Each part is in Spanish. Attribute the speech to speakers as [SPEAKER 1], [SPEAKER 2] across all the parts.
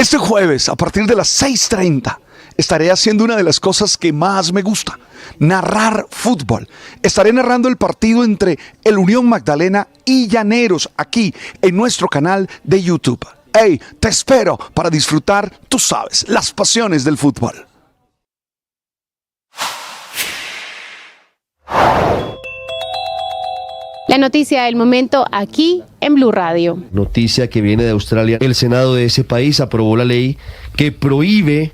[SPEAKER 1] Este jueves, a partir de las 6:30, estaré haciendo una de las cosas que más me gusta, narrar fútbol. Estaré narrando el partido entre el Unión Magdalena y Llaneros, aquí en nuestro canal de YouTube. Hey, te espero para disfrutar, tú sabes, las pasiones del fútbol.
[SPEAKER 2] La noticia del momento aquí en Blue Radio.
[SPEAKER 3] Noticia que viene de Australia. El Senado de ese país aprobó la ley que prohíbe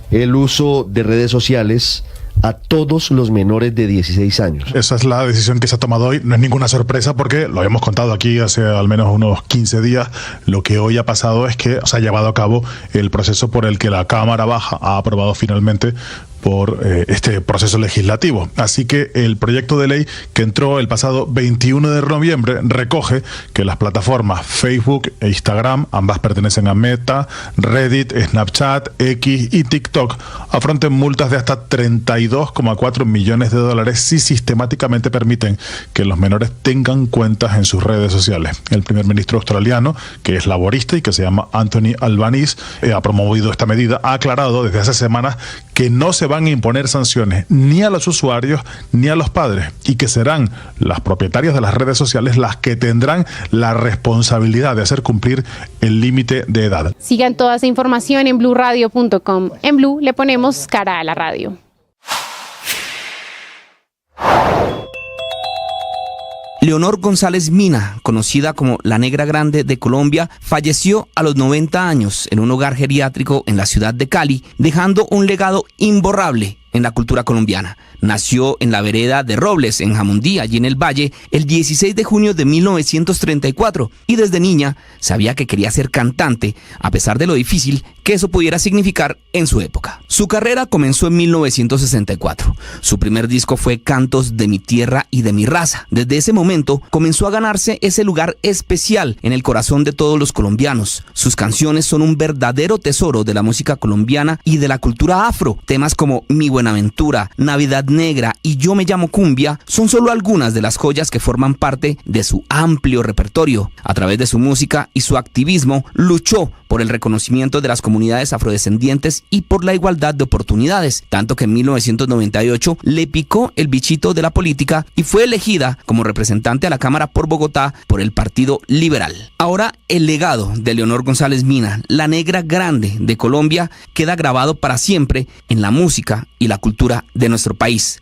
[SPEAKER 3] el uso de redes sociales a todos los menores de 16 años.
[SPEAKER 4] Esa es la decisión que se ha tomado hoy. No es ninguna sorpresa porque lo habíamos contado aquí hace al menos unos 15 días. Lo que hoy ha pasado es que se ha llevado a cabo el proceso por el que la Cámara Baja ha aprobado finalmente por este proceso legislativo. Así que el proyecto de ley que entró el pasado 21 de noviembre recoge que las plataformas Facebook e Instagram, ambas pertenecen a Meta, Reddit, Snapchat, X y TikTok, afronten multas de hasta $32,4 millones si sistemáticamente permiten que los menores tengan cuentas en sus redes sociales. El primer ministro australiano, que es laborista y que se llama Anthony Albanese, ha promovido esta medida, ha aclarado desde hace semanas que no se van a imponer sanciones ni a los usuarios ni a los padres y que serán las propietarias de las redes sociales las que tendrán la responsabilidad de hacer cumplir el límite de edad.
[SPEAKER 2] Sigan toda esa información en bluradio.com. En Blue le ponemos cara a la radio.
[SPEAKER 5] Leonor González Mina, conocida como la Negra Grande de Colombia, falleció a los 90 años en un hogar geriátrico en la ciudad de Cali, dejando un legado imborrable en la cultura colombiana. Nació en la vereda de Robles, en Jamundí, allí en el Valle, el 16 de junio de 1934 y desde niña sabía que quería ser cantante, a pesar de lo difícil que eso pudiera significar en su época. Su carrera comenzó en 1964. Su primer disco fue Cantos de mi tierra y de mi raza. Desde ese momento comenzó a ganarse ese lugar especial en el corazón de todos los colombianos. Sus canciones son un verdadero tesoro de la música colombiana y de la cultura afro. Temas como Mi Buenaventura, Navidad Negra y Yo me llamo Cumbia son solo algunas de las joyas que forman parte de su amplio repertorio. A través de su música y su activismo, luchó por el reconocimiento de las comunidades afrodescendientes y por la igualdad de oportunidades, tanto que en 1998 le picó el bichito de la política y fue elegida como representante a la Cámara por Bogotá por el Partido Liberal. Ahora el legado de Leonor González Mina, la Negra Grande de Colombia, queda grabado para siempre en la música y la cultura de nuestro país.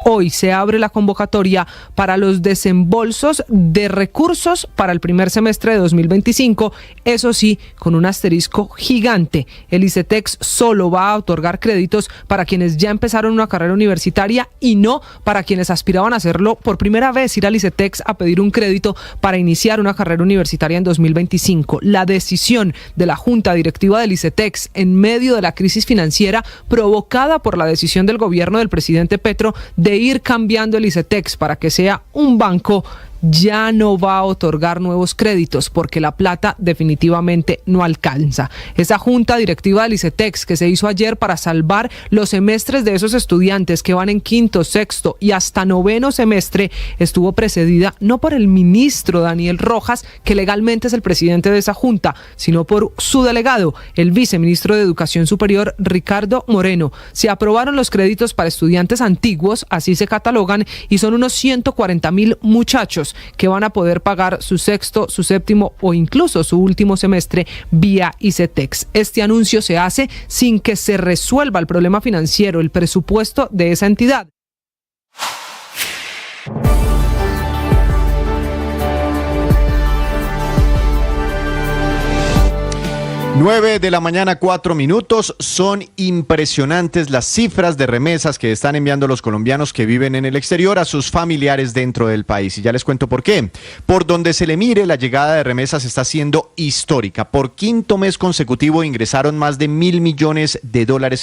[SPEAKER 6] Hoy se abre la convocatoria para los desembolsos de recursos para el primer semestre de 2025, eso sí, con un asterisco gigante. El ICETEX solo va a otorgar créditos para quienes ya empezaron una carrera universitaria y no para quienes aspiraban a hacerlo por primera vez, ir al ICETEX a pedir un crédito para iniciar una carrera universitaria en 2025. La decisión de la Junta Directiva del ICETEX en medio de la crisis financiera provocada por la decisión del gobierno del presidente Petro de ir cambiando el ICETEX para que sea un banco, ya no va a otorgar nuevos créditos porque la plata definitivamente no alcanza. Esa junta directiva del ICETEX que se hizo ayer para salvar los semestres de esos estudiantes que van en quinto, sexto y hasta noveno semestre estuvo precedida no por el ministro Daniel Rojas, que legalmente es el presidente de esa junta, sino por su delegado, el viceministro de Educación Superior Ricardo Moreno. Se aprobaron los créditos para estudiantes antiguos, así se catalogan, y son unos 140.000 muchachos que van a poder pagar su sexto, su séptimo o incluso su último semestre vía ICETEX. Este anuncio se hace sin que se resuelva el problema financiero, el presupuesto de esa entidad.
[SPEAKER 7] 9 de la mañana, 4 minutos. Son impresionantes las cifras de remesas que están enviando los colombianos que viven en el exterior a sus familiares dentro del país. Y ya les cuento por qué. Por donde se le mire, la llegada de remesas está siendo histórica. Por quinto mes consecutivo ingresaron más de $1.000 millones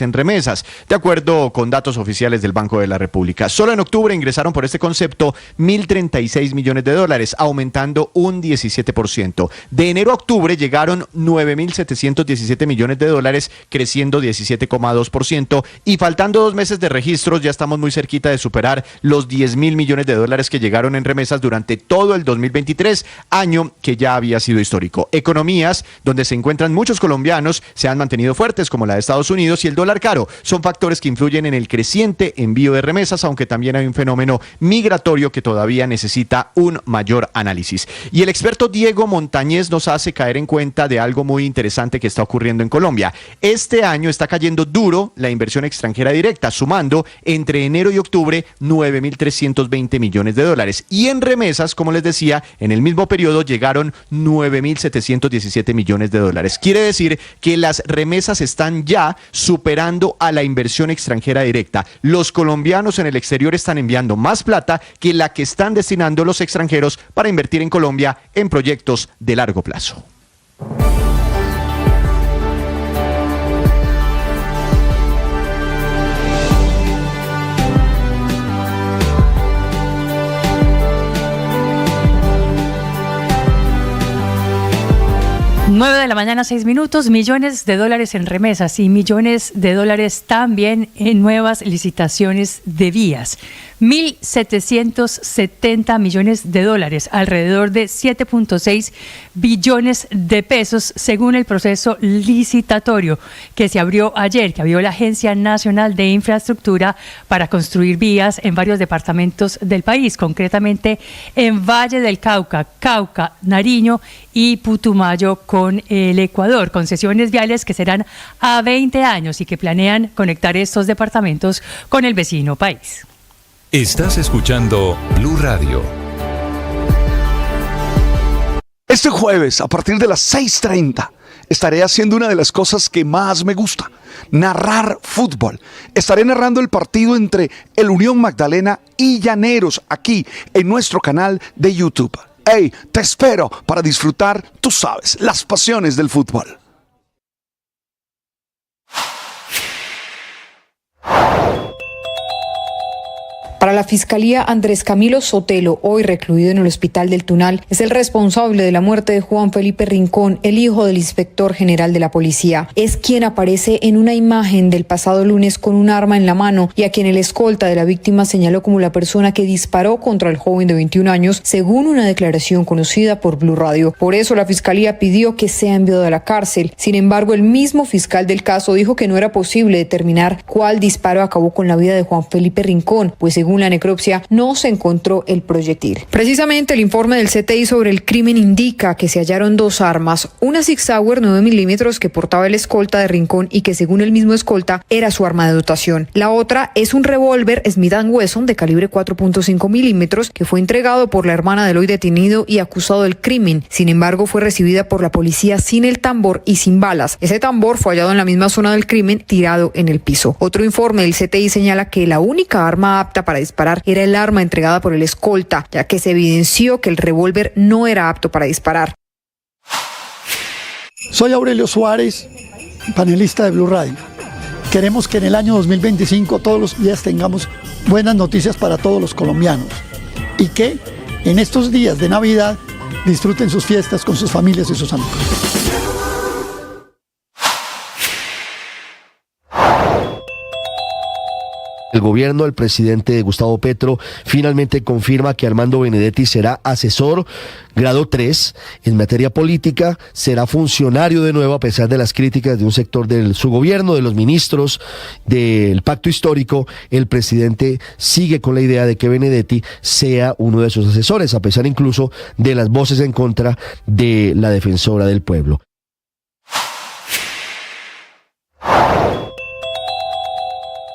[SPEAKER 7] en remesas, de acuerdo con datos oficiales del Banco de la República. Solo en octubre ingresaron por este concepto $1.036 millones, aumentando un 17%. De enero a octubre llegaron 9.700 $1.717 millones, creciendo 17,2%, y faltando 2 meses de registros ya estamos muy cerquita de superar los $10.000 millones que llegaron en remesas durante todo el 2023, año que ya había sido histórico. Economías donde se encuentran muchos colombianos se han mantenido fuertes, como la de Estados Unidos y el dólar caro. Son factores que influyen en el creciente envío de remesas, aunque también hay un fenómeno migratorio que todavía necesita un mayor análisis. Y el experto Diego Montañez nos hace caer en cuenta de algo muy interesante que está ocurriendo en Colombia. Este año está cayendo duro la inversión extranjera directa, sumando entre enero y octubre 9.320 millones de dólares. Y en remesas, como les decía, en el mismo periodo llegaron 9.717 millones de dólares. Quiere decir que las remesas están ya superando a la inversión extranjera directa. Los colombianos en el exterior están enviando más plata que la que están destinando los extranjeros para invertir en Colombia en proyectos de largo plazo.
[SPEAKER 8] Nueve de la mañana, 6 minutos, millones de dólares en remesas y millones de dólares también en nuevas licitaciones de vías. 1.770 millones de dólares, alrededor de 7.6 billones de pesos, según el proceso licitatorio que se abrió ayer, que abrió la Agencia Nacional de Infraestructura para construir vías en varios departamentos del país, concretamente en Valle del Cauca, Cauca, Nariño y Putumayo con el Ecuador. Concesiones viales que serán a 20 años y que planean conectar estos departamentos con el vecino país.
[SPEAKER 9] Estás escuchando Blue Radio.
[SPEAKER 1] Este jueves, a partir de las 6:30, estaré haciendo una de las cosas que más me gusta: narrar fútbol. Estaré narrando el partido entre el Unión Magdalena y Llaneros, aquí en nuestro canal de YouTube. Hey, te espero para disfrutar, tú sabes, las pasiones del fútbol.
[SPEAKER 10] Para la Fiscalía, Andrés Camilo Sotelo, hoy recluido en el Hospital del Tunal, es el responsable de la muerte de Juan Felipe Rincón, el hijo del inspector general de la policía. Es quien aparece en una imagen del pasado lunes con un arma en la mano y a quien el escolta de la víctima señaló como la persona que disparó contra el joven de 21 años, según una declaración conocida por Blue Radio. Por eso la Fiscalía pidió que sea enviado a la cárcel. Sin embargo, el mismo fiscal del caso dijo que no era posible determinar cuál disparo acabó con la vida de Juan Felipe Rincón, pues según la necropsia no se encontró el proyectil. Precisamente el informe del CTI sobre el crimen indica que se hallaron 2 armas, una Sig Sauer 9 milímetros que portaba el escolta de Rincón y que según el mismo escolta era su arma de dotación. La otra es un revólver Smith & Wesson de calibre 4.5 milímetros que fue entregado por la hermana del hoy detenido y acusado del crimen. Sin embargo, fue recibida por la policía sin el tambor y sin balas. Ese tambor fue hallado en la misma zona del crimen, tirado en el piso. Otro informe del CTI señala que la única arma apta para disparar era el arma entregada por el escolta, ya que se evidenció que el revólver no era apto para disparar.
[SPEAKER 11] Soy Aurelio Suárez, panelista de Blue Radio. Queremos que en el año 2025 todos los días tengamos buenas noticias para todos los colombianos y que en estos días de Navidad disfruten sus fiestas con sus familias y sus amigos.
[SPEAKER 3] El gobierno del presidente Gustavo Petro finalmente confirma que Armando Benedetti será asesor grado 3 en materia política, será funcionario de nuevo a pesar de las críticas de un sector de su gobierno, de los ministros, del pacto histórico. El presidente sigue con la idea de que Benedetti sea uno de sus asesores, a pesar incluso de las voces en contra de la defensora del pueblo.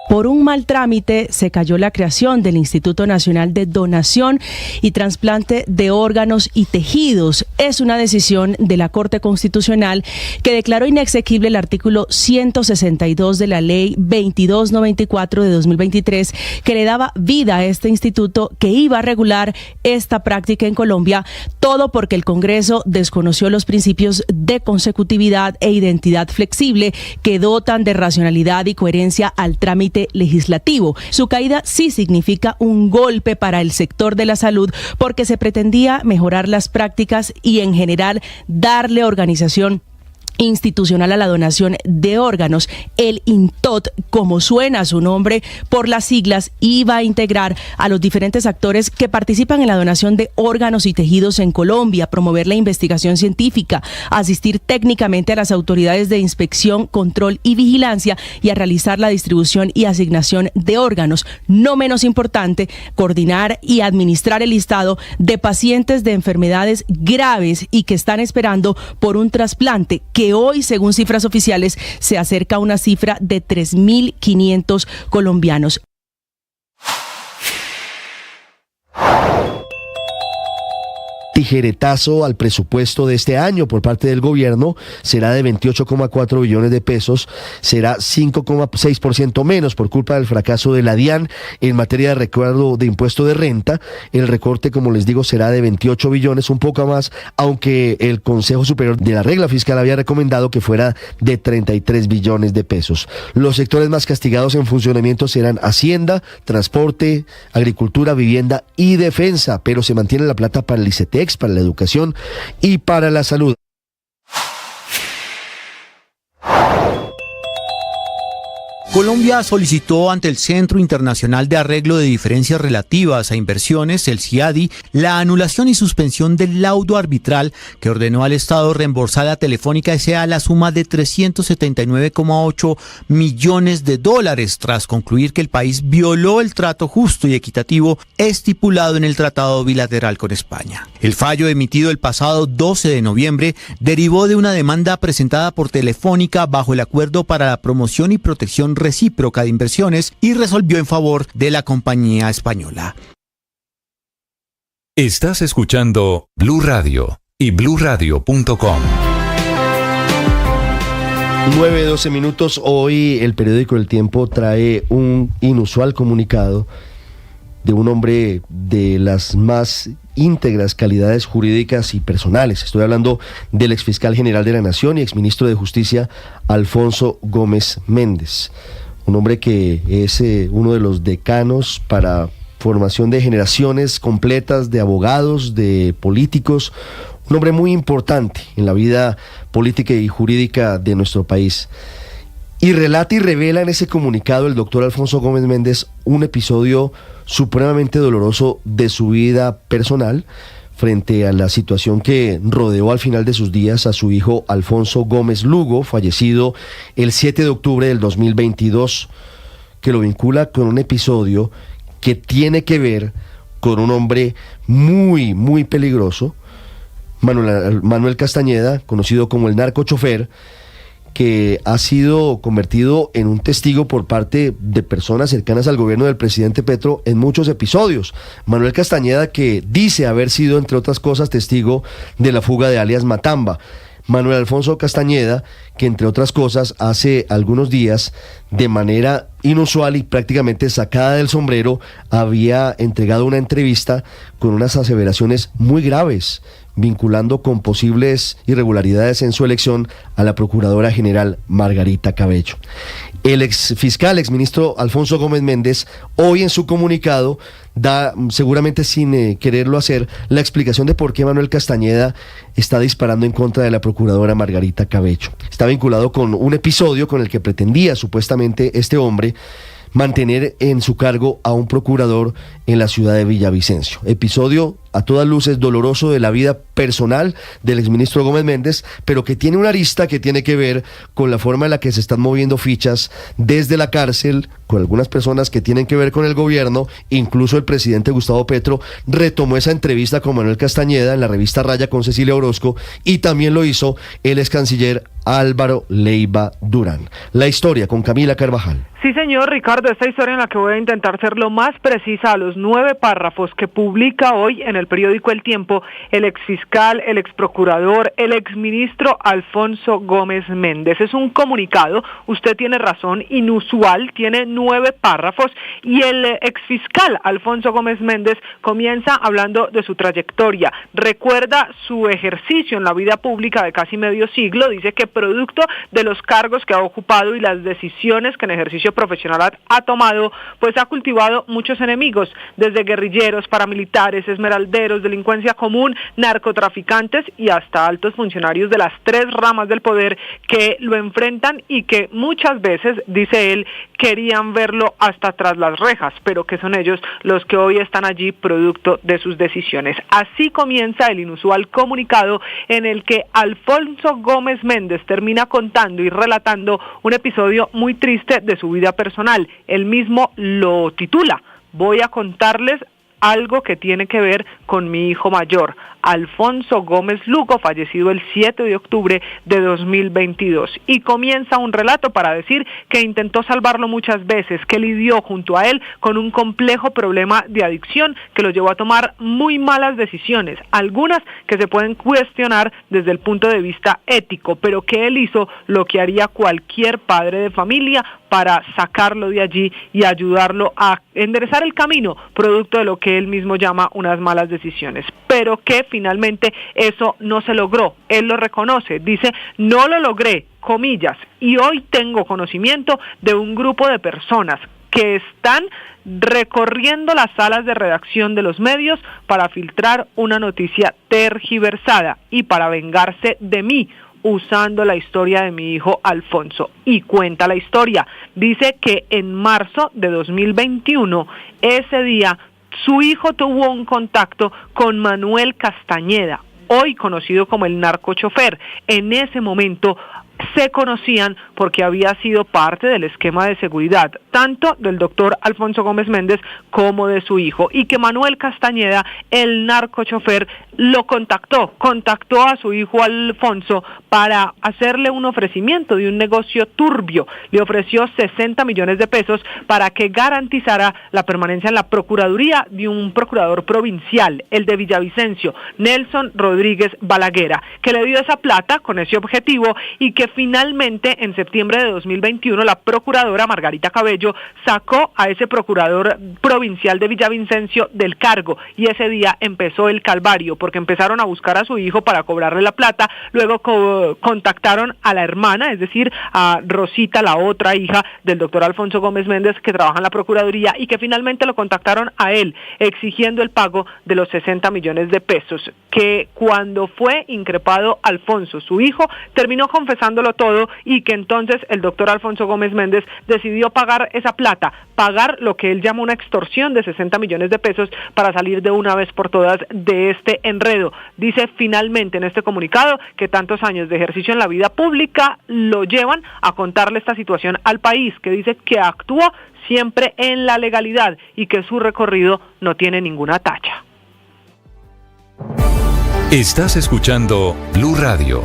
[SPEAKER 12] Por un mal trámite se cayó la creación del Instituto Nacional de Donación y Trasplante de Órganos y Tejidos. Es una decisión de la Corte Constitucional que declaró inexequible el artículo 162 de la Ley 2294 de 2023 que le daba vida a este instituto que iba a regular esta práctica en Colombia, todo porque el Congreso desconoció los principios de consecutividad e identidad flexible que dotan de racionalidad y coherencia al trámite legislativo. Su caída sí significa un golpe para el sector de la salud porque se pretendía mejorar las prácticas y en general darle organización institucional a la donación de órganos. El INTOT, como suena su nombre por las siglas, iba a integrar a los diferentes actores que participan en la donación de órganos y tejidos en Colombia, promover la investigación científica, asistir técnicamente a las autoridades de inspección, control y vigilancia y a realizar la distribución y asignación de órganos. No menos importante, coordinar y administrar el listado de pacientes de enfermedades graves y que están esperando por un trasplante que hoy, según cifras oficiales, se acerca a una cifra de 3.500 colombianos.
[SPEAKER 3] Tijeretazo al presupuesto de este año por parte del gobierno será de 28,4 billones de pesos, será 5,6% menos por culpa del fracaso de la DIAN en materia de recuerdo de impuesto de renta. El recorte, como les digo, será de 28 billones, un poco más, aunque el Consejo Superior de la Regla Fiscal había recomendado que fuera de 33 billones de pesos. Los sectores más castigados en funcionamiento serán Hacienda, Transporte, Agricultura, Vivienda y Defensa, pero se mantiene la plata para el ICETEX, para la educación y para la salud.
[SPEAKER 13] Colombia solicitó ante el Centro Internacional de Arreglo de Diferencias Relativas a Inversiones, el CIADI, la anulación y suspensión del laudo arbitral que ordenó al Estado reembolsar a Telefónica S.A. la suma de 379,8 millones de dólares, tras concluir que el país violó el trato justo y equitativo estipulado en el tratado bilateral con España. El fallo emitido el pasado 12 de noviembre derivó de una demanda presentada por Telefónica bajo el Acuerdo para la Promoción y Protección Recíproca de Inversiones y resolvió en favor de la compañía española.
[SPEAKER 9] Estás escuchando Blue Radio y bluradio.com.
[SPEAKER 3] 9:12 minutos. Hoy el periódico El Tiempo trae un inusual comunicado de un hombre de las más íntegras calidades jurídicas y personales. Estoy hablando del exfiscal general de la Nación y exministro de Justicia, Alfonso Gómez Méndez. Un hombre que es uno de los decanos para formación de generaciones completas de abogados, de políticos. Un hombre muy importante en la vida política y jurídica de nuestro país. Y relata y revela en ese comunicado el doctor Alfonso Gómez Méndez un episodio supremamente doloroso de su vida personal frente a la situación que rodeó al final de sus días a su hijo Alfonso Gómez Lugo, fallecido el 7 de octubre del 2022, que lo vincula con un episodio que tiene que ver con un hombre muy, muy peligroso, Manuel Castañeda, conocido como el narcochofer, que ha sido convertido en un testigo por parte de personas cercanas al gobierno del presidente Petro en muchos episodios. Manuel Castañeda, que dice haber sido, entre otras cosas, testigo de la fuga de alias Matamba. Manuel Alfonso Castañeda, que entre otras cosas hace algunos días, de manera inusual y prácticamente sacada del sombrero, había entregado una entrevista con unas aseveraciones muy graves, vinculando con posibles irregularidades en su elección a la Procuradora General Margarita Cabello. El exfiscal, exministro Alfonso Gómez Méndez, hoy en su comunicado da, seguramente sin quererlo hacer, la explicación de por qué Manuel Castañeda está disparando en contra de la Procuradora Margarita Cabello. Está vinculado con un episodio con el que pretendía supuestamente este hombre mantener en su cargo a un procurador en la ciudad de Villavicencio. Episodio a todas luces doloroso de la vida personal del exministro Gómez Méndez, pero que tiene una arista que tiene que ver con la forma en la que se están moviendo fichas desde la cárcel, con algunas personas que tienen que ver con el gobierno. Incluso el presidente Gustavo Petro retomó esa entrevista con Manuel Castañeda en la revista Raya con Cecilia Orozco, y también lo hizo el ex canciller Álvaro Leiva Durán. La historia con Camila Carvajal.
[SPEAKER 14] Sí, señor Ricardo, esta historia en la que voy a intentar ser lo más precisa a los 9 párrafos que publica hoy en el periódico El Tiempo el exfiscal, el exprocurador, el exministro Alfonso Gómez Méndez. Es un comunicado, usted tiene razón, inusual, tiene 9 párrafos, y el exfiscal Alfonso Gómez Méndez comienza hablando de su trayectoria. Recuerda su ejercicio en la vida pública de casi medio siglo, dice que producto de los cargos que ha ocupado y las decisiones que en ejercicio profesional ha tomado, pues ha cultivado muchos enemigos, desde guerrilleros, paramilitares, esmeralderos, banderos, delincuencia común, narcotraficantes y hasta altos funcionarios de las 3 ramas del poder que lo enfrentan y que muchas veces, dice él, querían verlo hasta tras las rejas, pero que son ellos los que hoy están allí producto de sus decisiones. Así comienza el inusual comunicado en el que Alfonso Gómez Méndez termina contando y relatando un episodio muy triste de su vida personal. Él mismo lo titula: voy a contarles algo que tiene que ver con mi hijo mayor, Alfonso Gómez Lugo, fallecido el 7 de octubre de 2022. Y comienza un relato para decir que intentó salvarlo muchas veces, que lidió junto a él con un complejo problema de adicción que lo llevó a tomar muy malas decisiones, algunas que se pueden cuestionar desde el punto de vista ético, pero que él hizo lo que haría cualquier padre de familia para sacarlo de allí y ayudarlo a enderezar el camino, producto de lo que él mismo llama unas malas decisiones, pero que finalmente eso no se logró. Él lo reconoce, dice: no lo logré, comillas, y hoy tengo conocimiento de un grupo de personas que están recorriendo las salas de redacción de los medios para filtrar una noticia tergiversada y para vengarse de mí, usando la historia de mi hijo Alfonso. Y cuenta la historia. Dice que en marzo de 2021, ese día, su hijo tuvo un contacto con Manuel Castañeda, hoy conocido como el narcochofer. En ese momento se conocían porque había sido parte del esquema de seguridad, tanto del doctor Alfonso Gómez Méndez como de su hijo, y que Manuel Castañeda, el narcochofer, lo contactó a su hijo Alfonso para hacerle un ofrecimiento de un negocio turbio. Le ofreció 60 millones de pesos para que garantizara la permanencia en la procuraduría de un procurador provincial, el de Villavicencio, Nelson Rodríguez Balaguera, que le dio esa plata con ese objetivo y que finalmente en septiembre de 2021 la procuradora Margarita Cabello sacó a ese procurador provincial de Villavicencio del cargo, y ese día empezó el calvario, porque empezaron a buscar a su hijo para cobrarle la plata, luego contactaron a la hermana, es decir, a Rosita, la otra hija del doctor Alfonso Gómez Méndez, que trabaja en la Procuraduría, y que finalmente lo contactaron a él, exigiendo el pago de los 60 millones de pesos, que cuando fue increpado Alfonso, su hijo, terminó confesándolo todo, y que entonces el doctor Alfonso Gómez Méndez decidió pagar esa plata, pagar lo que él llama una extorsión de 60 millones de pesos para salir de una vez por todas de este enredo. Dice finalmente en este comunicado que tantos años de ejercicio en la vida pública lo llevan a contarle esta situación al país, que dice que actuó siempre en la legalidad y que su recorrido no tiene ninguna tacha.
[SPEAKER 9] Estás escuchando Blue Radio.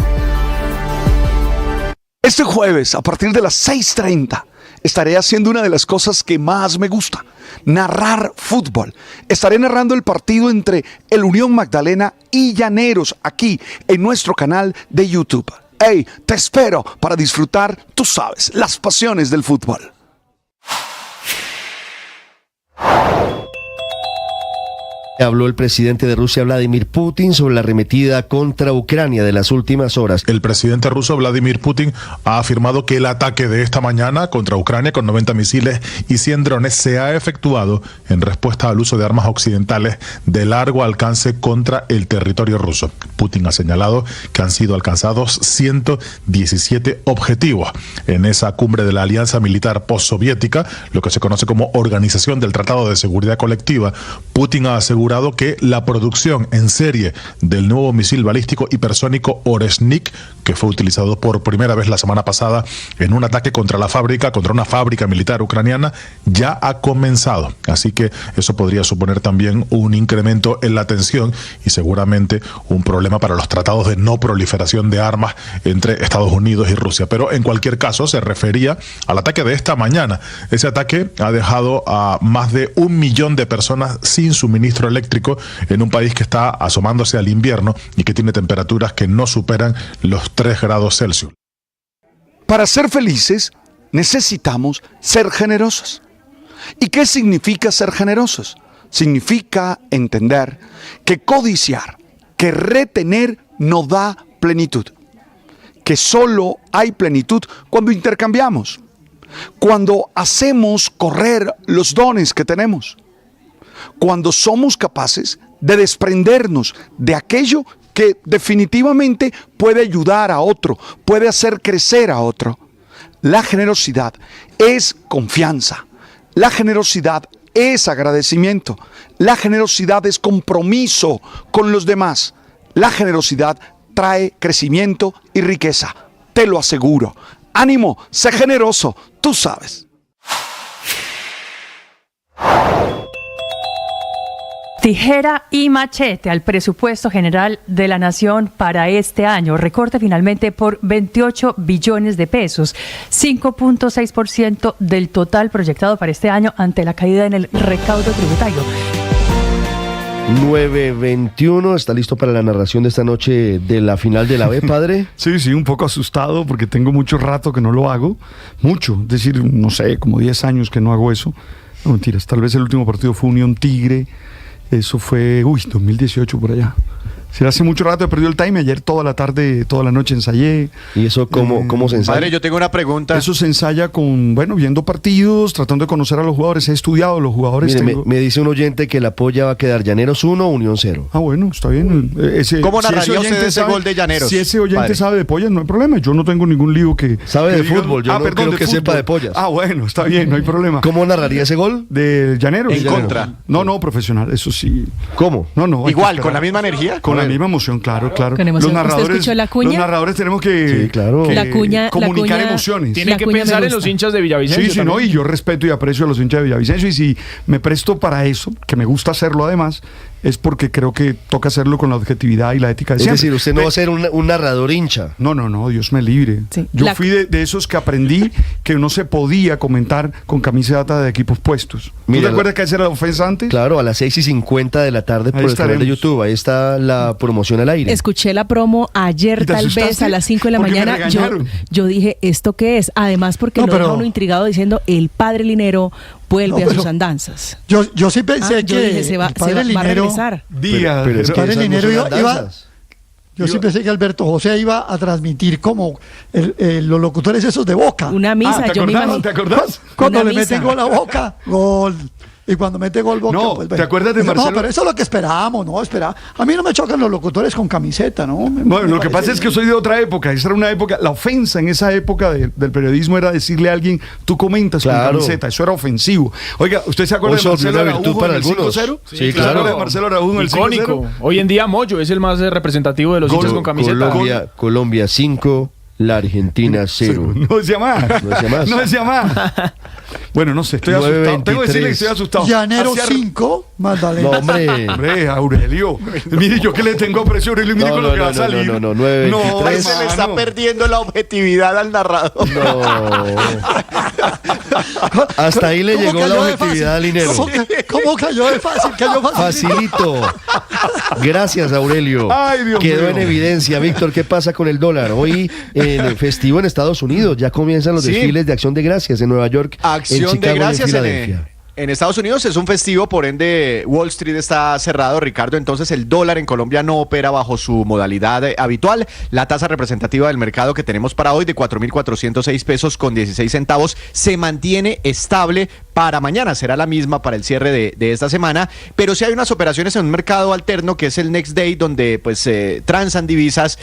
[SPEAKER 1] Este jueves, a partir de las 6:30, estaré haciendo una de las cosas que más me gusta: narrar fútbol. Estaré narrando el partido entre el Unión Magdalena y Llaneros, aquí en nuestro canal de YouTube. Hey, te espero para disfrutar, tú sabes, las pasiones del fútbol.
[SPEAKER 3] Habló el presidente de Rusia, Vladimir Putin, sobre la arremetida contra Ucrania de las últimas horas.
[SPEAKER 4] El presidente ruso, Vladimir Putin, ha afirmado que el ataque de esta mañana contra Ucrania con 90 misiles y 100 drones se ha efectuado en respuesta al uso de armas occidentales de largo alcance contra el territorio ruso. Putin ha señalado que han sido alcanzados 117 objetivos en esa cumbre de la Alianza Militar Postsoviética, lo que se conoce como Organización del Tratado de Seguridad Colectiva. Putin ha asegurado que la producción en serie del nuevo misil balístico hipersónico Oresnik, que fue utilizado por primera vez la semana pasada en un ataque contra una fábrica militar ucraniana, ya ha comenzado. Así que eso podría suponer también un incremento en la tensión y seguramente un problema para los tratados de no proliferación de armas entre Estados Unidos y Rusia. Pero en cualquier caso se refería al ataque de esta mañana. Ese ataque ha dejado a más de 1 millón de personas sin suministro eléctrico en un país que está asomándose al invierno y que tiene temperaturas que no superan los 3 grados Celsius.
[SPEAKER 1] Para ser felices necesitamos ser generosos. ¿Y qué significa ser generosos? Significa entender que codiciar, que retener no da plenitud, que solo hay plenitud cuando intercambiamos, cuando hacemos correr los dones que tenemos. cuando somos capaces de desprendernos de aquello que definitivamente puede ayudar a otro, puede hacer crecer a otro. La generosidad es confianza, la generosidad es agradecimiento, la generosidad es compromiso con los demás, la generosidad trae crecimiento y riqueza, te lo aseguro. Ánimo, sé generoso, tú sabes.
[SPEAKER 8] Tijera y machete al presupuesto general de la Nación para este año. Recorte finalmente por 28 billones de pesos, 5.6% del total proyectado para este año ante la caída en el recaudo tributario.
[SPEAKER 3] 9:21, ¿está listo para la narración de esta noche de la final de la B, padre?
[SPEAKER 1] Sí, un poco asustado porque tengo mucho rato que no lo hago. Mucho, es decir, no sé, como 10 años que no hago eso. No, mentiras, tal vez el último partido fue Unión Tigre. Eso fue, 2018 por allá. Sí, hace mucho rato he perdido el time. Ayer toda la tarde, toda la noche ensayé.
[SPEAKER 3] ¿Y eso cómo se ensaya?
[SPEAKER 7] Padre, yo tengo una pregunta.
[SPEAKER 1] Eso se ensaya viendo partidos, tratando de conocer a los jugadores. He estudiado a los jugadores.
[SPEAKER 3] Mire, me dice un oyente que la polla va a quedar Llaneros 1, Unión 0.
[SPEAKER 1] Ah, bueno, está bien.
[SPEAKER 7] ¿Cómo narraría usted ese gol de Llaneros?
[SPEAKER 1] Si ese oyente sabe de pollas, no hay problema. Yo no tengo ningún lío que...
[SPEAKER 3] Sabe de fútbol, yo no creo que sepa de pollas.
[SPEAKER 1] Ah, bueno, está bien, no hay problema.
[SPEAKER 3] ¿Cómo narraría ese gol?
[SPEAKER 1] De Llaneros.
[SPEAKER 7] En contra.
[SPEAKER 1] No, profesional, eso sí.
[SPEAKER 3] ¿Cómo?
[SPEAKER 1] No.
[SPEAKER 7] Igual, con la misma energía.
[SPEAKER 1] Con la misma emoción, claro.
[SPEAKER 12] Con emoción. ¿Usted escuchó la cuña?
[SPEAKER 1] Los narradores tenemos que, comunicar emociones.
[SPEAKER 15] Tienen que pensar en los hinchas de Villavicencio.
[SPEAKER 1] Sí, no, y yo respeto y aprecio a los hinchas de Villavicencio, y si me presto para eso, que me gusta hacerlo además, es porque creo que toca hacerlo con la objetividad y la ética de siempre.
[SPEAKER 3] Es decir, usted no va a ser un narrador hincha.
[SPEAKER 1] No, Dios me libre.
[SPEAKER 12] Sí.
[SPEAKER 1] Yo fui de esos que aprendí que no se podía comentar con camiseta de equipos puestos.
[SPEAKER 3] Mira,
[SPEAKER 1] ¿tú te acuerdas que esa era la ofensa antes?
[SPEAKER 3] Claro, a las 6:50 de la tarde por el canal de YouTube. Ahí está la promoción al aire.
[SPEAKER 12] Escuché la promo ayer, tal vez a las 5 de la mañana. Yo dije, ¿esto qué es? Además, porque lo deja uno intrigado diciendo, el padre Linero vuelve a sus andanzas.
[SPEAKER 11] Yo sí pensé que
[SPEAKER 12] dije, se va a regresar.
[SPEAKER 3] Pero es que
[SPEAKER 11] padre Linero iba. Yo sí
[SPEAKER 1] Iba-
[SPEAKER 11] pensé que Alberto José iba a transmitir como los locutores esos de Boca.
[SPEAKER 12] Una misa,
[SPEAKER 1] ¿te
[SPEAKER 12] yo me
[SPEAKER 1] acordás?
[SPEAKER 12] imagino.
[SPEAKER 1] ¿Te acordás?
[SPEAKER 11] Cuando
[SPEAKER 12] Una
[SPEAKER 11] le
[SPEAKER 12] misa.
[SPEAKER 11] meten gol a Boca, gol. Y cuando mete gol Boca,
[SPEAKER 1] No,
[SPEAKER 11] pues
[SPEAKER 1] ¿te acuerdas de
[SPEAKER 11] No,
[SPEAKER 1] Marcelo?
[SPEAKER 11] pero eso es lo que esperábamos, ¿no? A mí no me chocan los locutores con camiseta, ¿no?
[SPEAKER 1] Bueno, lo que pasa es que soy de otra época. Esa era una época. La ofensa en esa época del periodismo era decirle a alguien, tú comentas con camiseta. Eso era ofensivo. Oiga, ¿usted se acuerda
[SPEAKER 3] Hoy
[SPEAKER 1] de
[SPEAKER 3] se volvió
[SPEAKER 1] Marcelo
[SPEAKER 3] una virtud
[SPEAKER 1] Araújo
[SPEAKER 3] para
[SPEAKER 1] en el
[SPEAKER 3] algunos.
[SPEAKER 1] 5-0?
[SPEAKER 3] Sí,
[SPEAKER 1] ¿Se
[SPEAKER 3] claro.
[SPEAKER 1] acuerda de Marcelo Araújo en el 5-0?
[SPEAKER 15] Icónico. Hoy en día Moyo es el más representativo de los hinchas con camiseta.
[SPEAKER 3] Colombia 5, la Argentina 0.
[SPEAKER 1] No decía más.
[SPEAKER 3] No decía más.
[SPEAKER 1] Bueno, no sé, estoy asustado. Tengo que decirle que estoy asustado.
[SPEAKER 11] Llanero
[SPEAKER 1] Hacia-
[SPEAKER 11] 5, Magdalena.
[SPEAKER 3] No, hombre.
[SPEAKER 1] Hombre, Aurelio. Mire, yo que le tengo aprecio a Aurelio, mire con lo que va a salir.
[SPEAKER 3] No, 9:23.
[SPEAKER 7] Se le está perdiendo la objetividad al narrador.
[SPEAKER 3] No. Hasta ahí le
[SPEAKER 11] ¿Cómo
[SPEAKER 3] llegó la
[SPEAKER 11] cayó de
[SPEAKER 3] objetividad al
[SPEAKER 11] fácil?
[SPEAKER 3] Linero.
[SPEAKER 11] ¿Cómo cayó de fácil? Cayó fácil.
[SPEAKER 3] Facilito. Gracias, Aurelio.
[SPEAKER 1] Ay, Dios
[SPEAKER 3] Quedó
[SPEAKER 1] mío.
[SPEAKER 3] en evidencia. Víctor, ¿qué pasa con el dólar? Hoy, en festivo en Estados Unidos, ya comienzan los
[SPEAKER 7] Sí.
[SPEAKER 3] desfiles de Acción de Gracias en Nueva York, en
[SPEAKER 7] Acción
[SPEAKER 3] Chicago,
[SPEAKER 7] de gracias
[SPEAKER 3] en Filadelfia.
[SPEAKER 7] en Estados Unidos es un festivo, por ende Wall Street está cerrado, Ricardo, entonces el dólar en Colombia no opera bajo su modalidad habitual. La tasa representativa del mercado que tenemos para hoy de 4.406 pesos con 16 centavos se mantiene estable para mañana, será la misma para el cierre de esta semana, pero sí hay unas operaciones en un mercado alterno que es el Next Day, donde pues transan divisas,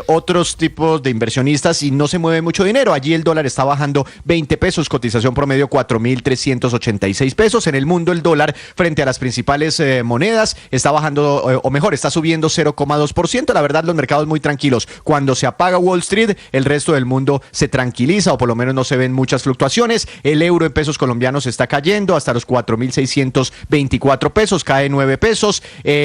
[SPEAKER 7] otros tipos de inversionistas y no se mueve mucho dinero. Allí el dólar está bajando 20 pesos, cotización promedio 4.386 pesos. En el mundo el dólar frente a las principales monedas está bajando, o mejor, está subiendo 0,2%. La verdad, los mercados muy tranquilos. Cuando se apaga Wall Street, el resto del mundo se tranquiliza, o por lo menos no se ven muchas fluctuaciones. El euro en pesos colombianos está cayendo hasta los 4.624 pesos, cae 9 pesos.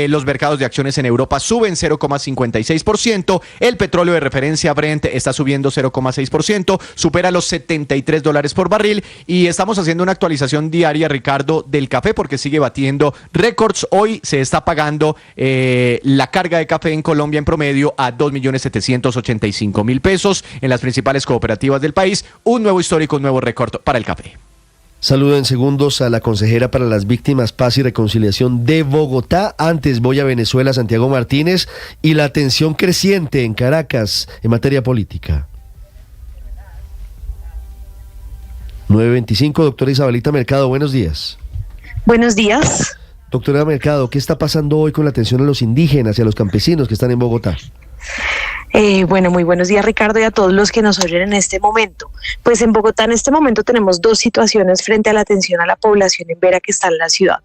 [SPEAKER 7] Los mercados de acciones en Europa suben 0,56%. El petróleo de referencia Brent está subiendo 0,6%, supera los $73 por barril. Y estamos haciendo una actualización diaria, Ricardo, del café, porque sigue batiendo récords. Hoy se está pagando la carga de café en Colombia en promedio a 2.785.000 pesos en las principales cooperativas del país. Un nuevo histórico, un nuevo récord para el café.
[SPEAKER 3] Saludo en segundos a la consejera para las víctimas, paz y reconciliación de Bogotá. Antes voy a Venezuela, Santiago Martínez, y la tensión creciente en Caracas en materia política. 9:25, doctora Isabelita Mercado, buenos días.
[SPEAKER 16] Buenos días.
[SPEAKER 3] Doctora Mercado, ¿qué está pasando hoy con la atención a los indígenas y a los campesinos que están en Bogotá?
[SPEAKER 16] Bueno, muy buenos días, Ricardo, y a todos los que nos oyen en este momento. Pues en Bogotá en este momento tenemos dos situaciones frente a la atención a la población en Vera que está en la ciudad.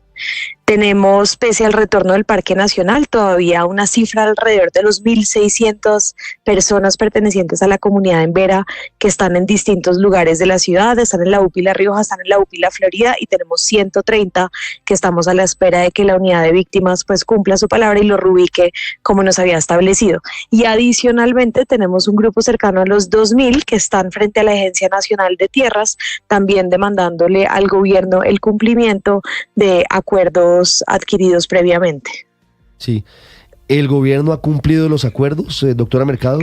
[SPEAKER 16] Tenemos, pese al retorno del Parque Nacional, todavía una cifra alrededor de los 1.600 personas pertenecientes a la comunidad en Vera que están en distintos lugares de la ciudad, están en la UPI La Rioja, están en la UPI La Florida, y tenemos 130 que estamos a la espera de que la unidad de víctimas pues cumpla su palabra y lo reubique como nos había establecido. Y adicionalmente tenemos un grupo cercano a los 2.000 que están frente a la Agencia Nacional de Tierras, también demandándole al gobierno el cumplimiento de acuerdos adquiridos previamente.
[SPEAKER 3] Sí. ¿El gobierno ha cumplido los acuerdos, doctora Mercado?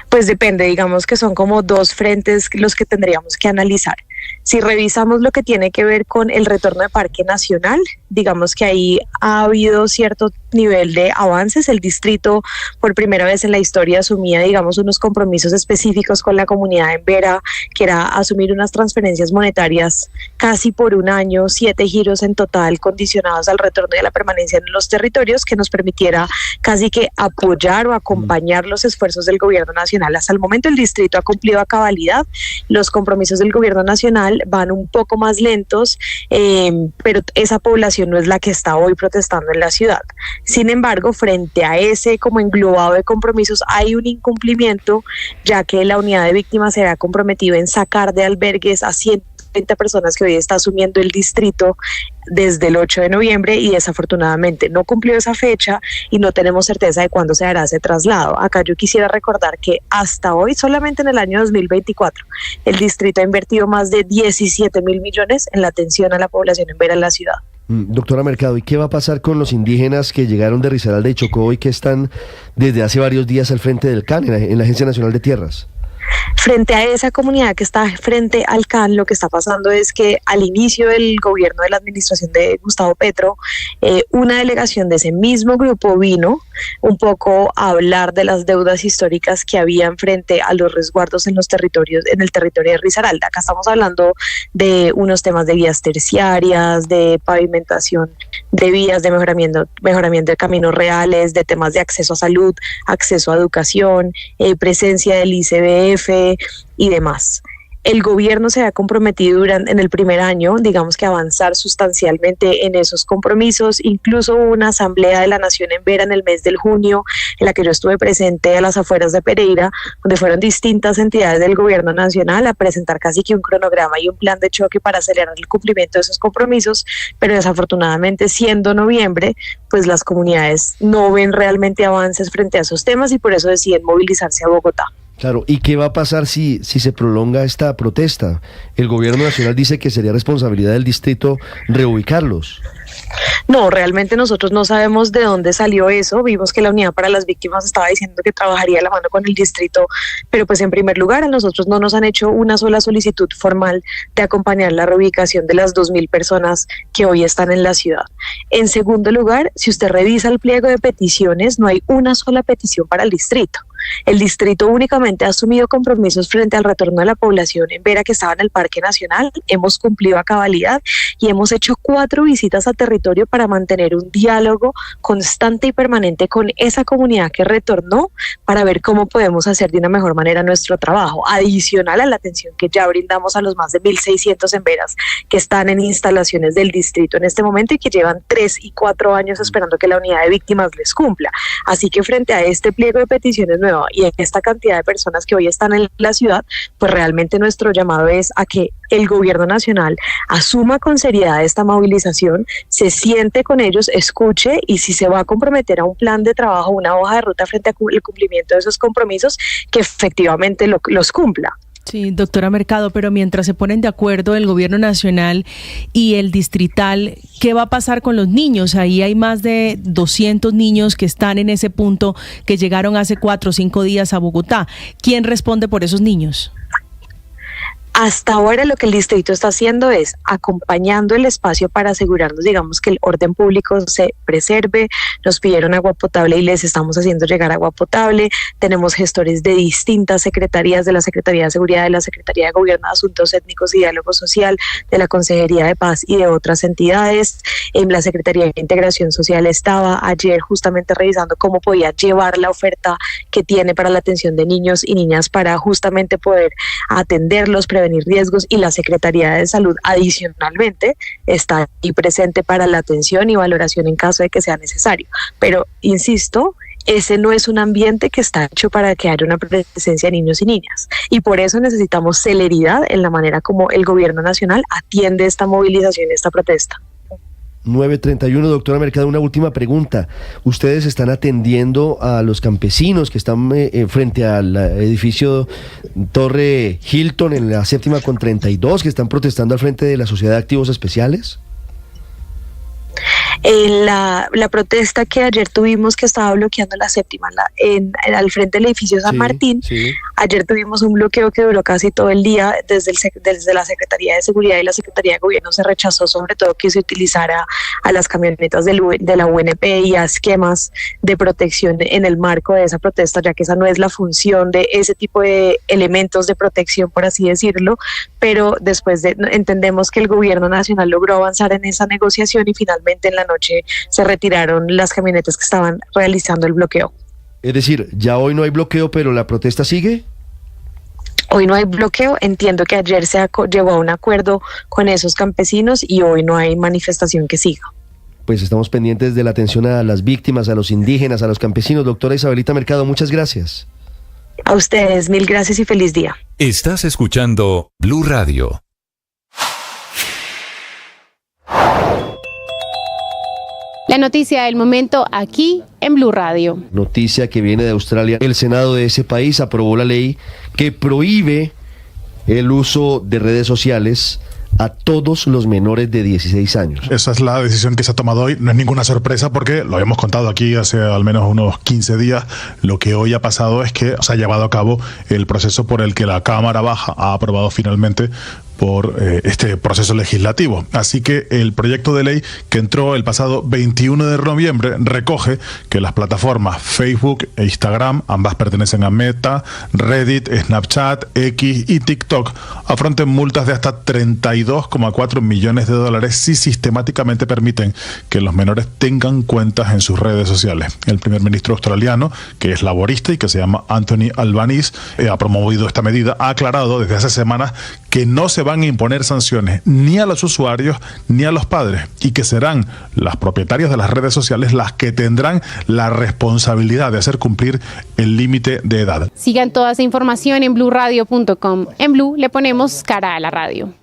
[SPEAKER 16] Pues depende, digamos que son como dos frentes los que tendríamos que analizar. Si revisamos lo que tiene que ver con el retorno de Parque Nacional, digamos que ahí ha habido cierto nivel de avances. El distrito por primera vez en la historia asumía, digamos, unos compromisos específicos con la comunidad en Vera, que era asumir unas transferencias monetarias casi por un año, 7 giros en total condicionados al retorno y a la permanencia en los territorios, que nos permitiera casi que apoyar o acompañar los esfuerzos del gobierno nacional. Hasta el momento el distrito ha cumplido a cabalidad. Los compromisos del gobierno nacional van un poco más lentos, pero esa población no es la que está hoy protestando en la ciudad. Sin embargo, frente a ese como englobado de compromisos hay un incumplimiento, ya que la unidad de víctimas se ha comprometido en sacar de albergues a 130 personas que hoy está asumiendo el distrito desde el 8 de noviembre y desafortunadamente no cumplió esa fecha y no tenemos certeza de cuándo se hará ese traslado. Acá yo quisiera recordar que hasta hoy, solamente en el año 2024, el distrito ha invertido más de 17.000 millones en la atención a la población en Vera en la ciudad.
[SPEAKER 3] Doctora Mercado, ¿y qué va a pasar con los indígenas que llegaron de Risaralda y Chocó y que están desde hace varios días al frente del CAN, en la Agencia Nacional de Tierras?
[SPEAKER 16] Frente a esa comunidad que está frente al CAN, lo que está pasando es que al inicio del gobierno de la administración de Gustavo Petro, una delegación de ese mismo grupo vino un poco a hablar de las deudas históricas que habían frente a los resguardos en los territorios, en el territorio de Risaralda. Acá estamos hablando de unos temas de vías terciarias, de pavimentación de vías, de mejoramiento de caminos reales, de temas de acceso a salud, acceso a educación, presencia del ICBF y demás. El gobierno se ha comprometido en el primer año, digamos que avanzar sustancialmente en esos compromisos. Incluso hubo una asamblea de la Nación en Vera en el mes de junio, en la que yo estuve presente a las afueras de Pereira, donde fueron distintas entidades del gobierno nacional a presentar casi que un cronograma y un plan de choque para acelerar el cumplimiento de esos compromisos, pero desafortunadamente, siendo noviembre, pues las comunidades no ven realmente avances frente a esos temas y por eso deciden movilizarse a Bogotá.
[SPEAKER 3] Claro, ¿y qué va a pasar si se prolonga esta protesta? El gobierno nacional dice que sería responsabilidad del distrito reubicarlos.
[SPEAKER 16] No, realmente nosotros no sabemos de dónde salió eso. Vimos que la Unidad para las Víctimas estaba diciendo que trabajaría de la mano con el distrito, pero pues en primer lugar a nosotros no nos han hecho una sola solicitud formal de acompañar la reubicación de las 2.000 personas que hoy están en la ciudad. En segundo lugar, si usted revisa el pliego de peticiones, no hay una sola petición para el distrito. El distrito únicamente ha asumido compromisos frente al retorno de la población en Vera que estaba en el Parque Nacional. Hemos cumplido a cabalidad y hemos hecho 4 visitas a territorio para mantener un diálogo constante y permanente con esa comunidad que retornó para ver cómo podemos hacer de una mejor manera nuestro trabajo, adicional a la atención que ya brindamos a los más de 1.600 en Veras que están en instalaciones del distrito en este momento y que llevan 3 y 4 años esperando que la unidad de víctimas les cumpla. Así que frente a este pliego de peticiones nuevo y en esta cantidad de personas que hoy están en la ciudad, pues realmente nuestro llamado es a que el gobierno nacional asuma con seriedad esta movilización, se siente con ellos, escuche y si se va a comprometer a un plan de trabajo, una hoja de ruta frente al cumplimiento de esos compromisos, que efectivamente los cumpla.
[SPEAKER 12] Sí, doctora Mercado, pero mientras se ponen de acuerdo el gobierno nacional y el distrital, ¿qué va a pasar con los niños? Ahí hay más de 200 niños que están en ese punto, que llegaron hace 4 o 5 días a Bogotá. ¿Quién responde por esos niños?
[SPEAKER 16] Hasta ahora lo que el distrito está haciendo es acompañando el espacio para asegurarnos, digamos, que el orden público se preserve. Nos pidieron agua potable y les estamos haciendo llegar agua potable. Tenemos gestores de distintas secretarías, de la Secretaría de Seguridad, de la Secretaría de Gobierno, de Asuntos Étnicos y Diálogo Social, de la Consejería de Paz y de otras entidades. La Secretaría de Integración Social estaba ayer justamente revisando cómo podía llevar la oferta que tiene para la atención de niños y niñas para justamente poder atenderlos, prevenir riesgos, y la Secretaría de Salud adicionalmente está ahí presente para la atención y valoración en caso de que sea necesario. Pero, insisto, ese no es un ambiente que está hecho para que haya una presencia de niños y niñas, y por eso necesitamos celeridad en la manera como el gobierno nacional atiende esta movilización y esta protesta.
[SPEAKER 3] 9:31, doctora Mercado, una última pregunta. ¿Ustedes están atendiendo a los campesinos que están frente al edificio Torre Hilton en la 7ª con 32, que están protestando al frente de la Sociedad de Activos Especiales?
[SPEAKER 16] La protesta que ayer tuvimos, que estaba bloqueando la 7ª al frente del edificio San Martín, ayer tuvimos un bloqueo que duró casi todo el día. Desde la Secretaría de Seguridad y la Secretaría de Gobierno se rechazó sobre todo que se utilizara a las camionetas de la UNP y a esquemas de protección en el marco de esa protesta, ya que esa no es la función de ese tipo de elementos de protección, por así decirlo. Pero después entendemos que el gobierno nacional logró avanzar en esa negociación y finalmente en la noche se retiraron las camionetas que estaban realizando el bloqueo.
[SPEAKER 3] Es decir, ya hoy no hay bloqueo, pero la protesta sigue.
[SPEAKER 16] Hoy no hay bloqueo, entiendo que ayer se llegó a un acuerdo con esos campesinos y hoy no hay manifestación que siga.
[SPEAKER 3] Pues estamos pendientes de la atención a las víctimas, a los indígenas, a los campesinos. Doctora Isabelita Mercado, muchas gracias.
[SPEAKER 16] A ustedes, mil gracias y feliz día.
[SPEAKER 9] Estás escuchando Blue Radio.
[SPEAKER 2] La noticia del momento aquí en Blue Radio.
[SPEAKER 3] Noticia que viene de Australia. El Senado de ese país aprobó la ley que prohíbe el uso de redes sociales a todos los menores de 16 años.
[SPEAKER 4] Esa es la decisión que se ha tomado hoy. No es ninguna sorpresa porque lo habíamos contado aquí hace al menos unos 15 días. Lo que hoy ha pasado es que se ha llevado a cabo el proceso por el que la Cámara Baja ha aprobado finalmente por este proceso legislativo. Así que el proyecto de ley que entró el pasado 21 de noviembre recoge que las plataformas Facebook e Instagram, ambas pertenecen a Meta, Reddit, Snapchat, X y TikTok, afronten multas de hasta $32,4 millones si sistemáticamente permiten que los menores tengan cuentas en sus redes sociales. El primer ministro australiano, que es laborista y que se llama Anthony Albanese, ha promovido esta medida, ha aclarado desde hace semanas que no se van a imponer sanciones ni a los usuarios ni a los padres, y que serán las propietarias de las redes sociales las que tendrán la responsabilidad de hacer cumplir el límite de edad.
[SPEAKER 2] Sigan toda esa información en bluradio.com. En Blue le ponemos cara a la radio.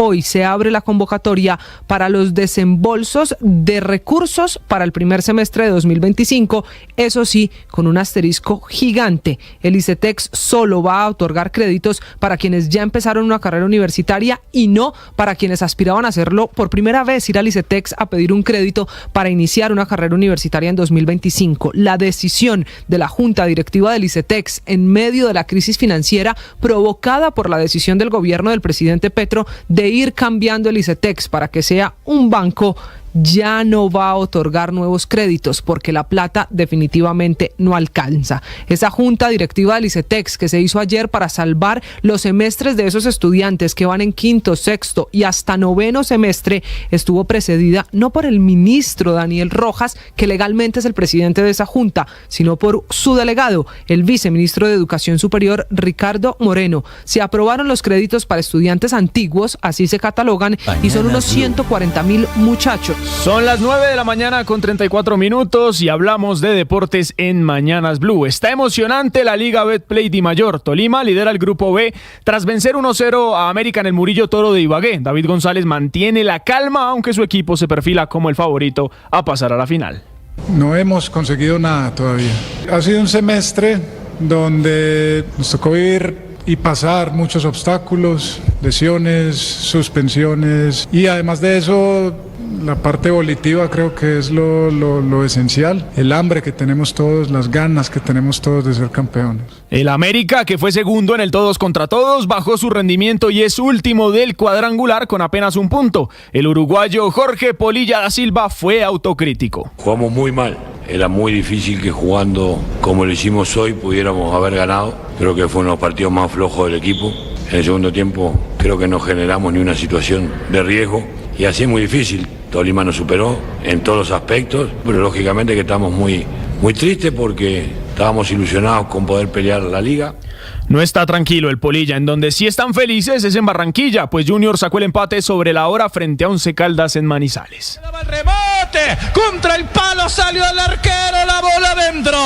[SPEAKER 6] Hoy se abre la convocatoria para los desembolsos de recursos para el primer semestre de 2025, eso sí, con un asterisco gigante. El ICETEX solo va a otorgar créditos para quienes ya empezaron una carrera universitaria y no para quienes aspiraban a hacerlo por primera vez, ir al ICETEX a pedir un crédito para iniciar una carrera universitaria en 2025. La decisión de la Junta Directiva del ICETEX en medio de la crisis financiera provocada por la decisión del gobierno del presidente Petro de ir cambiando el ICETEX para que sea un banco, ya no va a otorgar nuevos créditos porque la plata definitivamente no alcanza. Esa junta directiva del ICETEX que se hizo ayer para salvar los semestres de esos estudiantes que van en quinto, sexto y hasta noveno semestre estuvo precedida no por el ministro Daniel Rojas, que legalmente es el presidente de esa junta, sino por su delegado, el viceministro de Educación Superior Ricardo Moreno. Se aprobaron los créditos para estudiantes antiguos, así se catalogan, y son unos 140.000 muchachos.
[SPEAKER 15] Son las 9 de la mañana con 34 minutos y hablamos de deportes en Mañanas Blue. Está emocionante la Liga Betplay Di Mayor. Tolima lidera el grupo B tras vencer 1-0 a América en el Murillo Toro de Ibagué. David González mantiene la calma, aunque su equipo se perfila como el favorito a pasar a la final.
[SPEAKER 17] No hemos conseguido nada todavía. Ha sido un semestre donde nos tocó vivir y pasar muchos obstáculos, lesiones, suspensiones, y además de eso la parte volitiva creo que es lo esencial, el hambre que tenemos todos, las ganas que tenemos todos de ser campeones.
[SPEAKER 15] El América, que fue segundo en el todos contra todos, bajó su rendimiento y es último del cuadrangular con apenas un punto. El uruguayo Jorge Polilla da Silva fue autocrítico.
[SPEAKER 18] Jugamos muy mal. Era muy difícil que jugando como lo hicimos hoy pudiéramos haber ganado. Creo que fue uno de los partidos más flojos del equipo. En el segundo tiempo creo que no generamos ni una situación de riesgo y así es muy difícil. Tolima nos superó en todos los aspectos, pero lógicamente que estamos muy tristes porque estábamos ilusionados con poder pelear la liga.
[SPEAKER 15] No está tranquilo el Polilla, en donde sí están felices es en Barranquilla, pues Junior sacó el empate sobre la hora frente a Once Caldas en Manizales.
[SPEAKER 19] El rebote contra el palo, salió el arquero, la bola adentro.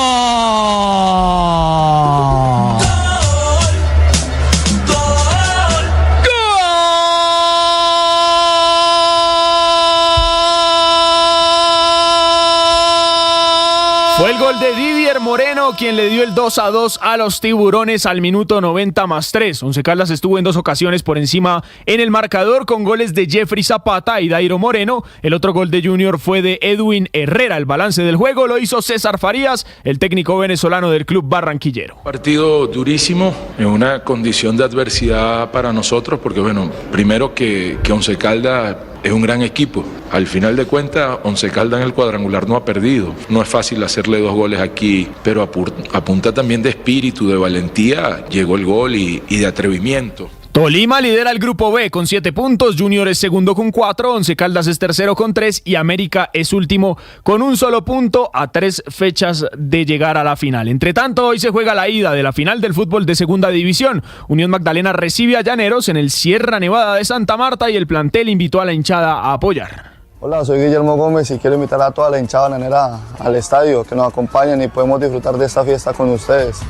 [SPEAKER 15] Fue el gol de Didier Moreno quien le dio el 2-2 a los Tiburones al minuto 90+3. Once Caldas estuvo en dos ocasiones por encima en el marcador con goles de Jeffrey Zapata y Dairo Moreno. El otro gol de Junior fue de Edwin Herrera. El balance del juego lo hizo César Farías, el técnico venezolano del club barranquillero.
[SPEAKER 20] Partido durísimo, en una condición de adversidad para nosotros, porque bueno, primero que Once Caldas es un gran equipo. Al final de cuentas, Once Caldas en el cuadrangular no ha perdido. No es fácil hacerle 2 goles aquí, pero a punta también de espíritu, de valentía, llegó el gol y de atrevimiento.
[SPEAKER 15] Tolima lidera el grupo B con 7 puntos, Junior es segundo con 4, Once Caldas es tercero con 3 y América es último con un solo punto a 3 fechas de llegar a la final. Entre tanto, hoy se juega la ida de la final del fútbol de segunda división. Unión Magdalena recibe a Llaneros en el Sierra Nevada de Santa Marta y el plantel invitó a la hinchada a apoyar.
[SPEAKER 21] Hola, soy Guillermo Gómez y quiero invitar a toda la hinchada llanera al estadio, que nos acompañen y podemos disfrutar de esta fiesta con ustedes.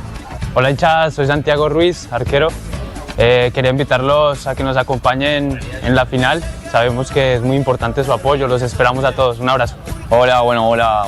[SPEAKER 22] Hola hinchada, soy Santiago Ruiz, arquero. Quería invitarlos a que nos acompañen en la final. Sabemos que es muy importante su apoyo, los esperamos a todos. Un abrazo.
[SPEAKER 23] Hola,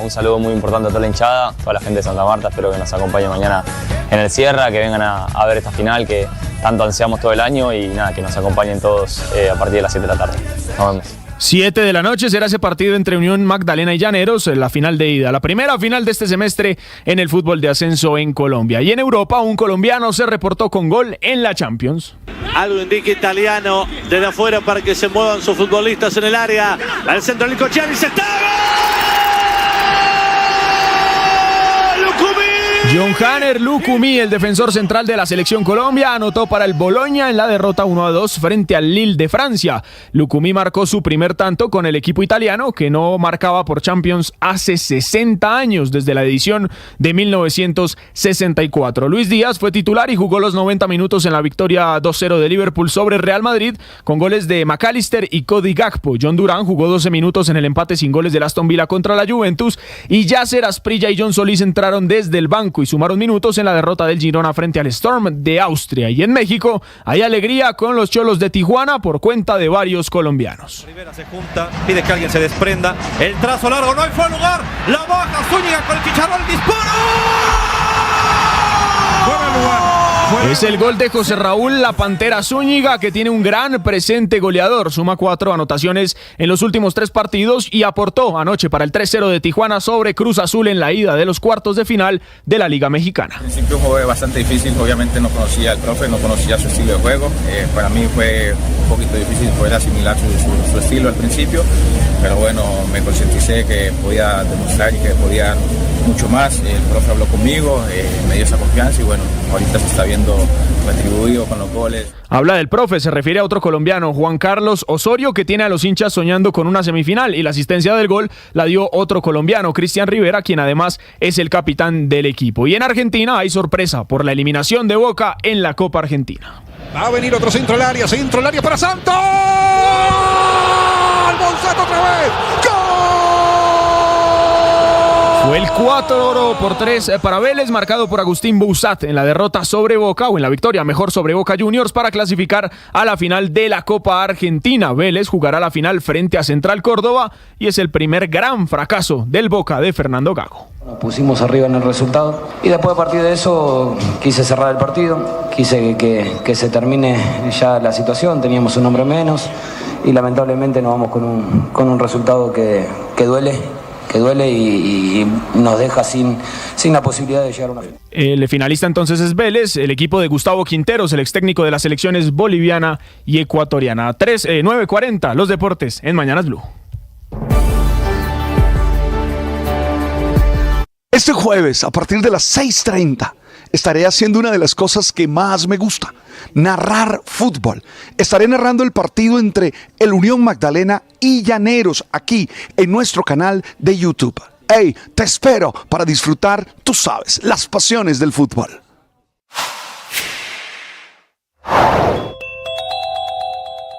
[SPEAKER 23] un saludo muy importante a toda la hinchada, toda la gente de Santa Marta. Espero que nos acompañen mañana en el Sierra, que vengan a ver esta final que tanto ansiamos todo el año y nada, que nos acompañen todos a partir de las 7 de la tarde. Nos vemos.
[SPEAKER 15] 7 de la noche será ese partido entre Unión Magdalena y Llaneros, la final de ida, la primera final de este semestre en el fútbol de ascenso en Colombia. Y en Europa, un colombiano se reportó con gol en la Champions.
[SPEAKER 24] Algo indica Italiano desde afuera para que se muevan sus futbolistas en el área. Al centro del Cochiani se está.
[SPEAKER 15] John-Hanner Lucumí, el defensor central de la selección Colombia, anotó para el Boloña en la derrota 1-2 frente al Lille de Francia. Lucumí marcó su primer tanto con el equipo italiano, que no marcaba por Champions hace 60 años, desde la edición de 1964. Luis Díaz fue titular y jugó los 90 minutos en la victoria 2-0 de Liverpool sobre Real Madrid, con goles de McAllister y Cody Gakpo. John Durán jugó 12 minutos en el empate sin goles del Aston Villa contra la Juventus, y Yasser Asprilla y John Solís entraron desde el banco y sumaron minutos en la derrota del Girona frente al Storm de Austria. Y en México hay alegría con los Cholos de Tijuana por cuenta de varios colombianos.
[SPEAKER 24] Rivera se junta, pide que alguien se desprenda. El trazo largo, no hay fuera de lugar. La baja Zúñiga con el Chicharrón, el disparo.
[SPEAKER 15] Fuera de lugar. Es el gol de José Raúl La Pantera Zúñiga, que tiene un gran presente goleador. Suma 4 anotaciones en los últimos 3 partidos y aportó anoche para el 3-0 de Tijuana sobre Cruz Azul en la ida de los cuartos de final de la Liga Mexicana.
[SPEAKER 25] Al principio fue bastante difícil, obviamente no conocía al profe, no conocía su estilo de juego. Para mí fue un poquito difícil poder asimilar su estilo al principio, pero bueno, me concienticé que podía demostrar y que podía mucho más. El profe habló conmigo, me dio esa confianza y bueno, ahorita se está viendo retribuido con los goles.
[SPEAKER 15] Habla del profe, se refiere a otro colombiano, Juan Carlos Osorio, que tiene a los hinchas soñando con una semifinal, y la asistencia del gol la dio otro colombiano, Cristian Rivera, quien además es el capitán del equipo. Y en Argentina hay sorpresa por la eliminación de Boca en la Copa Argentina.
[SPEAKER 19] Va a venir otro centro al área para Santos. Monzato otra vez. ¡Gol!
[SPEAKER 15] Fue el 4-3 para Vélez, marcado por Agustín Bouzat en la derrota sobre Boca, o en la victoria mejor sobre Boca Juniors, para clasificar a la final de la Copa Argentina. Vélez jugará la final frente a Central Córdoba y es el primer gran fracaso del Boca de Fernando Gago.
[SPEAKER 26] Nos pusimos arriba en el resultado y después a partir de eso quise cerrar el partido, quise que se termine ya la situación, teníamos un hombre menos y lamentablemente nos vamos con un resultado que duele y nos deja sin la posibilidad de llegar a una final.
[SPEAKER 15] El finalista entonces es Vélez, el equipo de Gustavo Quinteros, el ex técnico de las selecciones boliviana y ecuatoriana. 9:40, los deportes en Mañanas Blue.
[SPEAKER 1] Este jueves, a partir de las 6:30, estaré haciendo una de las cosas que más me gusta, narrar fútbol. Estaré narrando el partido entre el Unión Magdalena y Llaneros, aquí en nuestro canal de YouTube. Hey, te espero para disfrutar, tú sabes, las pasiones del fútbol.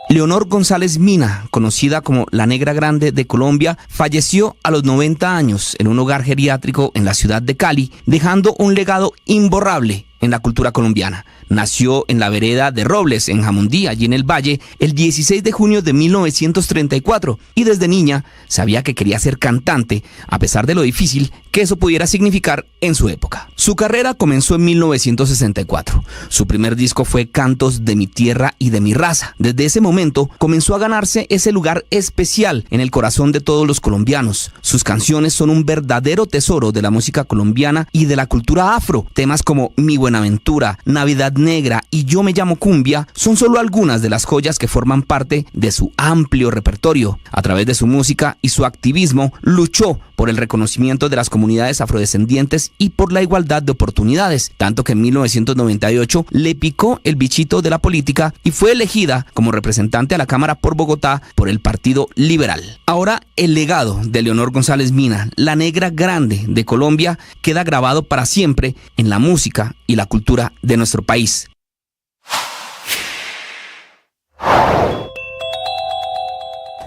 [SPEAKER 5] Leonor González Mina, conocida como la Negra Grande de Colombia, falleció a los 90 años en un hogar geriátrico en la ciudad de Cali, dejando un legado imborrable en la cultura colombiana. Nació en la vereda de Robles, en Jamundí, allí en el Valle, el 16 de junio de 1934, y desde niña sabía que quería ser cantante, a pesar de lo difícil que eso pudiera significar en su época. Su carrera comenzó en 1964. Su primer disco fue Cantos de mi tierra y de mi raza. Desde ese momento comenzó a ganarse ese lugar especial en el corazón de todos los colombianos. Sus canciones son un verdadero tesoro de la música colombiana y de la cultura afro. Temas como Mi Buenaventura, Navidad Negra y Yo me llamo Cumbia son solo algunas de las joyas que forman parte de su amplio repertorio. A través de su música y su activismo, luchó por el reconocimiento de las comunidades afrodescendientes y por la igualdad de oportunidades, tanto que en 1998 le picó el bichito de la política y fue elegida como representante a la Cámara por Bogotá por el Partido Liberal. Ahora el legado de Leonor González Mina, la Negra Grande de Colombia, queda grabado para siempre en la música y la cultura de nuestro país.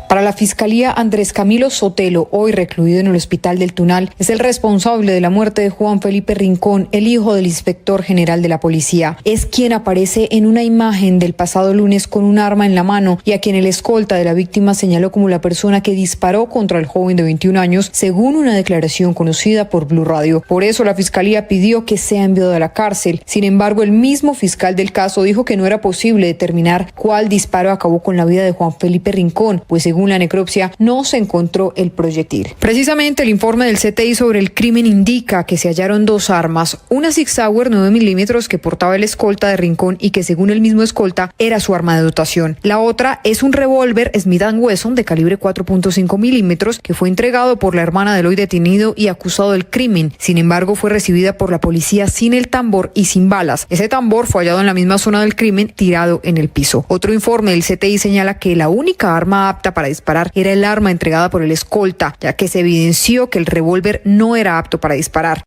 [SPEAKER 8] Para la Fiscalía, Andrés Camilo Sotelo, hoy recluido en el Hospital del Tunal, es el responsable de la muerte de Juan Felipe Rincón, el hijo del inspector general de la policía. Es quien aparece en una imagen del pasado lunes con un arma en la mano y a quien el escolta de la víctima señaló como la persona que disparó contra el joven de 21 años, según una declaración conocida por Blue Radio. Por eso la Fiscalía pidió que sea enviado a la cárcel. Sin embargo, el mismo fiscal del caso dijo que no era posible determinar cuál disparo acabó con la vida de Juan Felipe Rincón, pues según la necropsia no se encontró el proyectil. Precisamente el informe del CTI sobre el crimen indica que se hallaron dos armas, una Sig Sauer 9 milímetros que portaba el escolta de Rincón y que según el mismo escolta era su arma de dotación. La otra es un revólver Smith & Wesson de calibre 4.5 milímetros que fue entregado por la hermana del hoy detenido y acusado del crimen. Sin embargo, fue recibida por la policía sin el tambor y sin balas. Ese tambor fue hallado en la misma zona del crimen, tirado en el piso. Otro informe del CTI señala que la única arma apta para disparar era el arma entregada por el escolta, ya que se evidenció que el revólver no era apto para disparar.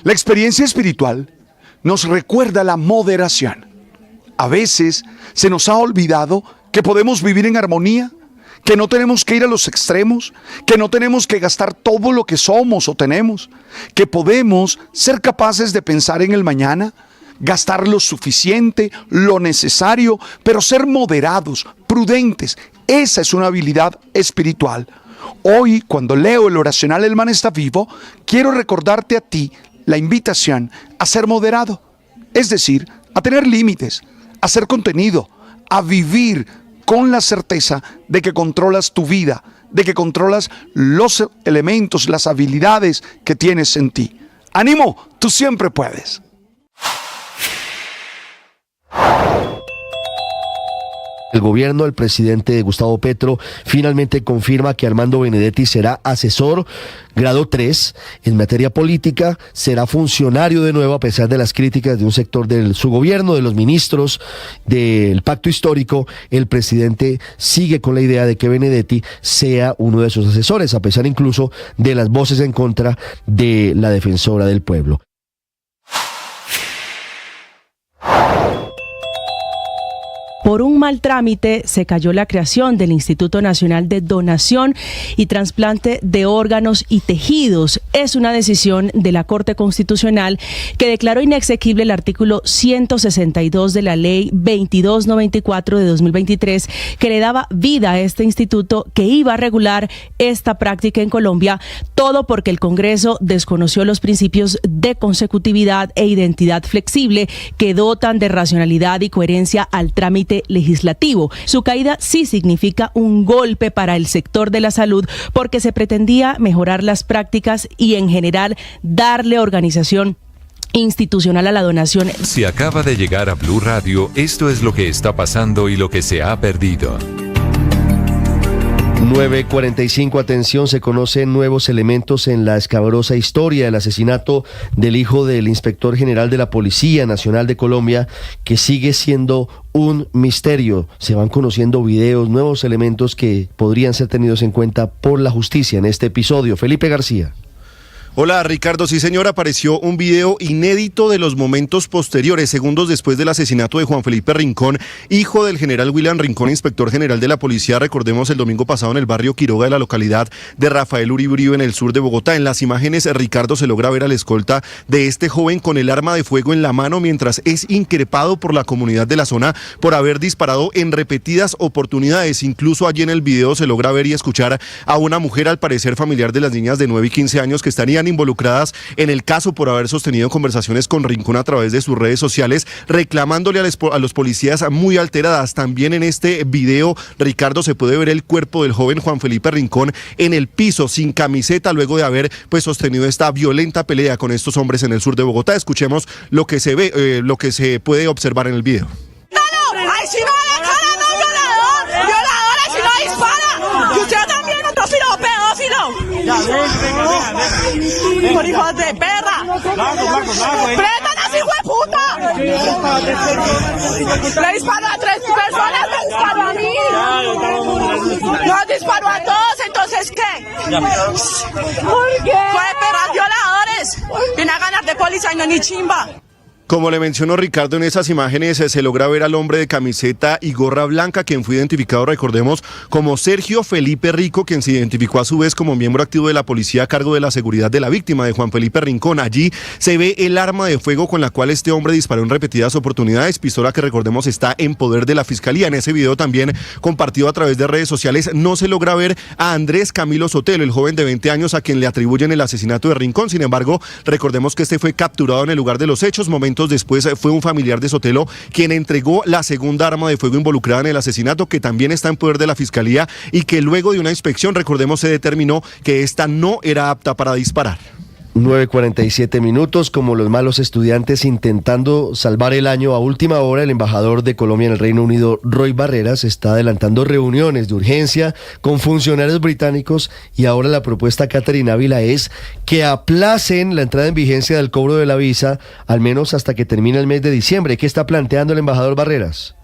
[SPEAKER 1] La experiencia espiritual nos recuerda la moderación. A veces se nos ha olvidado que podemos vivir en armonía, que no tenemos que ir a los extremos, que no tenemos que gastar todo lo que somos o tenemos, que podemos ser capaces de pensar en el mañana, gastar lo suficiente, lo necesario, pero ser moderados, prudentes. Esa es una habilidad espiritual. Hoy, cuando leo el oracional El Man está vivo, quiero recordarte a ti la invitación a ser moderado, es decir, a tener límites, a ser contenido, a vivir con la certeza de que controlas tu vida, de que controlas los elementos, las habilidades que tienes en ti. ¡Ánimo! Tú siempre puedes.
[SPEAKER 3] El gobierno del presidente Gustavo Petro finalmente confirma que Armando Benedetti será asesor grado 3 en materia política, será funcionario de nuevo a pesar de las críticas de un sector de su gobierno, de los ministros del pacto histórico. El presidente sigue con la idea de que Benedetti sea uno de sus asesores, a pesar incluso de las voces en contra de la defensora del pueblo.
[SPEAKER 12] Por un mal trámite se cayó la creación del Instituto Nacional de Donación y Trasplante de Órganos y Tejidos. Es una decisión de la Corte Constitucional que declaró inexequible el artículo 162 de la Ley 2294 de 2023 que le daba vida a este instituto que iba a regular esta práctica en Colombia, todo porque el Congreso desconoció los principios de consecutividad e identidad flexible que dotan de racionalidad y coherencia al trámite legislativo legislativo. Su caída sí significa un golpe para el sector de la salud porque se pretendía mejorar las prácticas y en general darle organización institucional a la donación.
[SPEAKER 9] Si acaba de llegar a Blue Radio, esto es lo que está pasando y lo que se ha perdido.
[SPEAKER 3] 9:45, atención, se conocen nuevos elementos en la escabrosa historia del asesinato del hijo del inspector general de la Policía Nacional de Colombia, que sigue siendo un misterio. Se van conociendo videos, nuevos elementos que podrían ser tenidos en cuenta por la justicia en este episodio. Felipe García.
[SPEAKER 7] Hola Ricardo, sí señor, apareció un video inédito de los momentos posteriores, segundos después del asesinato de Juan Felipe Rincón, hijo del general William Rincón, inspector general de la policía, recordemos el domingo pasado en el barrio Quiroga de la localidad de Rafael Uribe Uribe en el sur de Bogotá. En las imágenes, Ricardo, se logra ver a la escolta de este joven con el arma de fuego en la mano mientras es increpado por la comunidad de la zona por haber disparado en repetidas oportunidades. Incluso allí en el video se logra ver y escuchar a una mujer, al parecer familiar de las niñas de 9 y 15 años que estarían involucradas en el caso por haber sostenido conversaciones con Rincón a través de sus redes sociales, reclamándole a los policías muy alteradas. También en este video, Ricardo, se puede ver el cuerpo del joven Juan Felipe Rincón en el piso, sin camiseta, luego de haber sostenido esta violenta pelea con estos hombres en el sur de Bogotá. Escuchemos lo que se ve, lo que se puede observar en el video.
[SPEAKER 10] ¡Ay, si no a la cara, no, violador! ¡Violador, si no dispara! ¡Que usted también, otro pedófilo! ¡Por hijos de perra! ¡Prendan a ese hijo de puta! Le disparó a 3 personas, me disparó a mí. Nos disparó a todos, entonces ¿qué? ¿Por qué? Fue de perras violadores. Viene a ganar de policía y no ni chimba.
[SPEAKER 7] Como le mencionó Ricardo, en esas imágenes se logra ver al hombre de camiseta y gorra blanca, quien fue identificado, recordemos, como Sergio Felipe Rico, quien se identificó a su vez como miembro activo de la policía a cargo de la seguridad de la víctima, de Juan Felipe Rincón. Allí se ve el arma de fuego con la cual este hombre disparó en repetidas oportunidades, pistola que, recordemos, está en poder de la fiscalía. En ese video, también compartido a través de redes sociales, no se logra ver a Andrés Camilo Sotelo, el joven de 20 años a quien le atribuyen el asesinato de Rincón. Sin embargo, recordemos que este fue capturado en el lugar de los hechos. Momentos después fue un familiar de Sotelo quien entregó la segunda arma de fuego involucrada en el asesinato, que también está en poder de la fiscalía y que luego de una inspección, recordemos, se determinó que esta no era apta para disparar.
[SPEAKER 3] 9:47, como los malos estudiantes intentando salvar el año a última hora, el embajador de Colombia en el Reino Unido, Roy Barreras, está adelantando reuniones de urgencia con funcionarios británicos y ahora la propuesta, Catherine Ávila, es que aplacen la entrada en vigencia del cobro de la visa al menos hasta que termine el mes de diciembre. ¿Qué está planteando el embajador Barreras?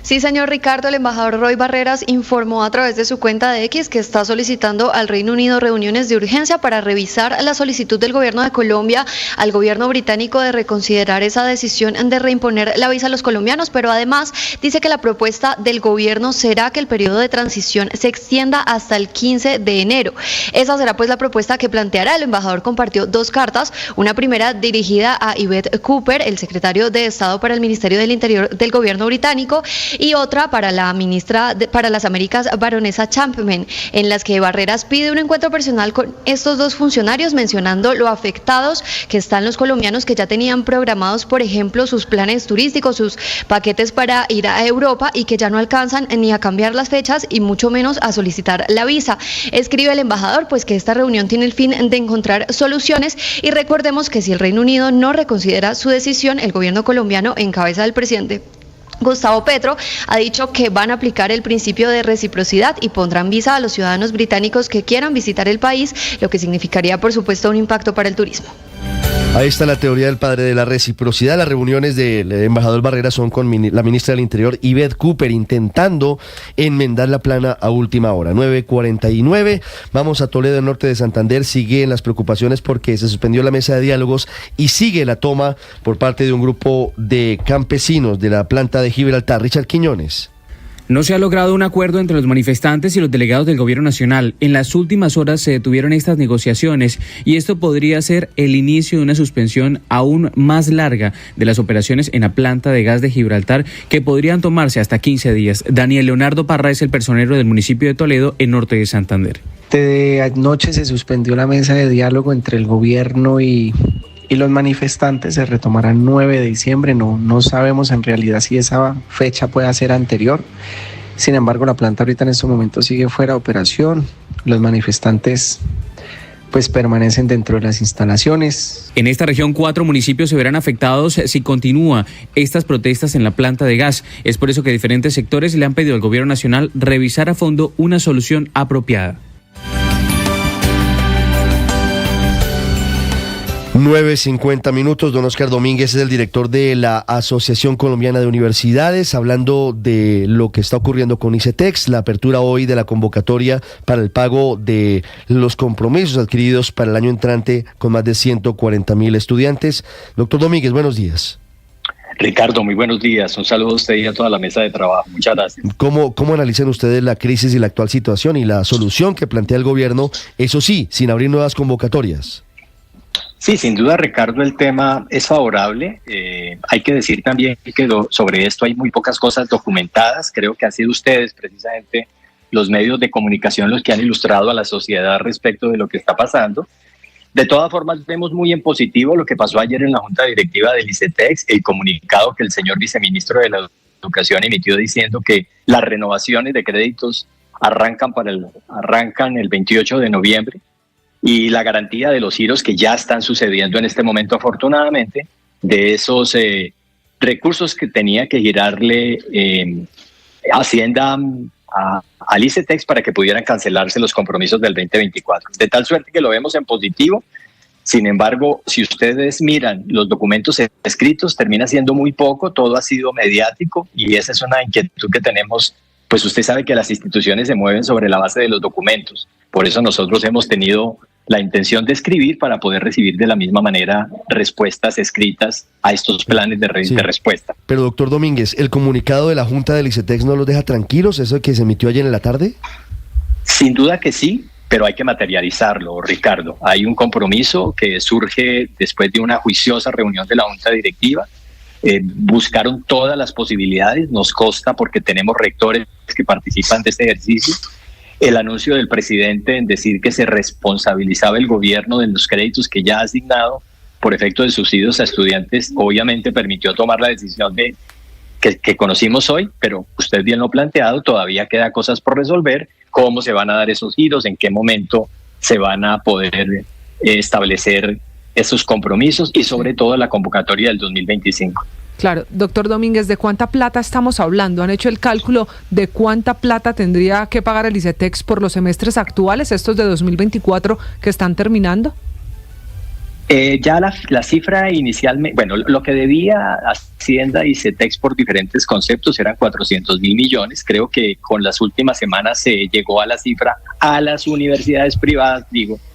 [SPEAKER 11] Sí, señor Ricardo, el embajador Roy Barreras informó a través de su cuenta de X que está solicitando al Reino Unido reuniones de urgencia para revisar la solicitud del gobierno de Colombia al gobierno británico de reconsiderar esa decisión de reimponer la visa a los colombianos, pero además dice que la propuesta del gobierno será que el periodo de transición se extienda hasta el 15 de enero. Esa será pues la propuesta que planteará. El embajador compartió 2 cartas, una primera dirigida a Yvette Cooper, el secretario de Estado para el Ministerio del Interior del gobierno británico, y otra para la ministra para las Américas, baronesa Champman, en las que Barreras pide un encuentro personal con estos 2 funcionarios, mencionando lo afectados que están los colombianos que ya tenían programados, por ejemplo, sus planes turísticos, sus paquetes para ir a Europa y que ya no alcanzan ni a cambiar las fechas y mucho menos a solicitar la visa. Escribe el embajador pues que esta reunión tiene el fin de encontrar soluciones y recordemos que si el Reino Unido no reconsidera su decisión, el gobierno colombiano en cabeza del presidente Gustavo Petro ha dicho que van a aplicar el principio de reciprocidad y pondrán visa a los ciudadanos británicos que quieran visitar el país, lo que significaría, por supuesto, un impacto para el turismo.
[SPEAKER 3] Ahí está la teoría del padre de la reciprocidad. Las reuniones del embajador Barreras son con la ministra del Interior, Yvette Cooper, intentando enmendar la plana a última hora. 9:49. Vamos a Toledo, norte de Santander. Siguen las preocupaciones porque se suspendió la mesa de diálogos y sigue la toma por parte de un grupo de campesinos de la planta de Gibraltar. Richard Quiñones.
[SPEAKER 13] No se ha logrado un acuerdo entre los manifestantes y los delegados del gobierno nacional. En las últimas horas se detuvieron estas negociaciones y esto podría ser el inicio de una suspensión aún más larga de las operaciones en la planta de gas de Gibraltar, que podrían tomarse hasta 15 días. Daniel Leonardo Parra es el personero del municipio de Toledo, en norte de Santander.
[SPEAKER 14] Anoche se suspendió la mesa de diálogo entre el gobierno y
[SPEAKER 2] y los manifestantes se retomarán 9 de diciembre. No sabemos en realidad si esa fecha pueda ser anterior. Sin embargo, la planta ahorita en este momento sigue fuera de operación. Los manifestantes pues permanecen dentro de las instalaciones.
[SPEAKER 13] En esta región 4 municipios se verán afectados si continúa estas protestas en la planta de gas. Es por eso que diferentes sectores le han pedido al gobierno nacional revisar a fondo una solución apropiada.
[SPEAKER 3] 9:50. Don Oscar Domínguez es el director de la Asociación Colombiana de Universidades, hablando de lo que está ocurriendo con ICETEX, la apertura hoy de la convocatoria para el pago de los compromisos adquiridos para el año entrante con más de 140.000 estudiantes. Doctor Domínguez, buenos días.
[SPEAKER 4] Ricardo, muy buenos días. Un saludo a usted y a toda la mesa de trabajo. Muchas gracias.
[SPEAKER 3] ¿Cómo analizan ustedes la crisis y la actual situación y la solución que plantea el gobierno, eso sí, sin abrir nuevas convocatorias?
[SPEAKER 4] Sí, sin duda, Ricardo, el tema es favorable. Hay que decir también que sobre esto hay muy pocas cosas documentadas. Creo que han sido ustedes, precisamente, los medios de comunicación los que han ilustrado a la sociedad respecto de lo que está pasando. De todas formas, vemos muy en positivo lo que pasó ayer en la Junta Directiva del ICETEX, el comunicado que el señor viceministro de la Educación emitió diciendo que las renovaciones de créditos arrancan el 28 de noviembre. Y la garantía de los giros que ya están sucediendo en este momento, afortunadamente, de esos recursos que tenía que girarle Hacienda al ICETEX para que pudieran cancelarse los compromisos del 2024. De tal suerte que lo vemos en positivo. Sin embargo, si ustedes miran los documentos escritos, termina siendo muy poco, todo ha sido mediático y esa es una inquietud que tenemos. Pues usted sabe que las instituciones se mueven sobre la base de los documentos. Por eso nosotros hemos tenido la intención de escribir para poder recibir de la misma manera respuestas escritas a estos planes de respuesta.
[SPEAKER 3] Pero doctor Domínguez, ¿el comunicado de la Junta del ICETEX no los deja tranquilos, eso que se emitió ayer en la tarde?
[SPEAKER 4] Sin duda que sí, pero hay que materializarlo, Ricardo. Hay un compromiso que surge después de una juiciosa reunión de la Junta Directiva. Buscaron todas las posibilidades, nos consta porque tenemos rectores que participan de este ejercicio. El anuncio del presidente en decir que se responsabilizaba el gobierno de los créditos que ya ha asignado por efecto de subsidios a estudiantes, obviamente permitió tomar la decisión que conocimos hoy, pero usted bien lo ha planteado, todavía queda cosas por resolver, cómo se van a dar esos giros, en qué momento se van a poder establecer esos compromisos y sobre todo la convocatoria del 2025.
[SPEAKER 6] Claro, doctor Domínguez, ¿de cuánta plata estamos hablando? ¿Han hecho el cálculo de cuánta plata tendría que pagar el ICETEX por los semestres actuales, estos de 2024 que están terminando?
[SPEAKER 4] Ya la cifra inicialmente, bueno, lo que debía Hacienda y ICETEX por diferentes conceptos eran 400.000 millones. Creo que con las últimas semanas se llegó a la cifra a las universidades privadas,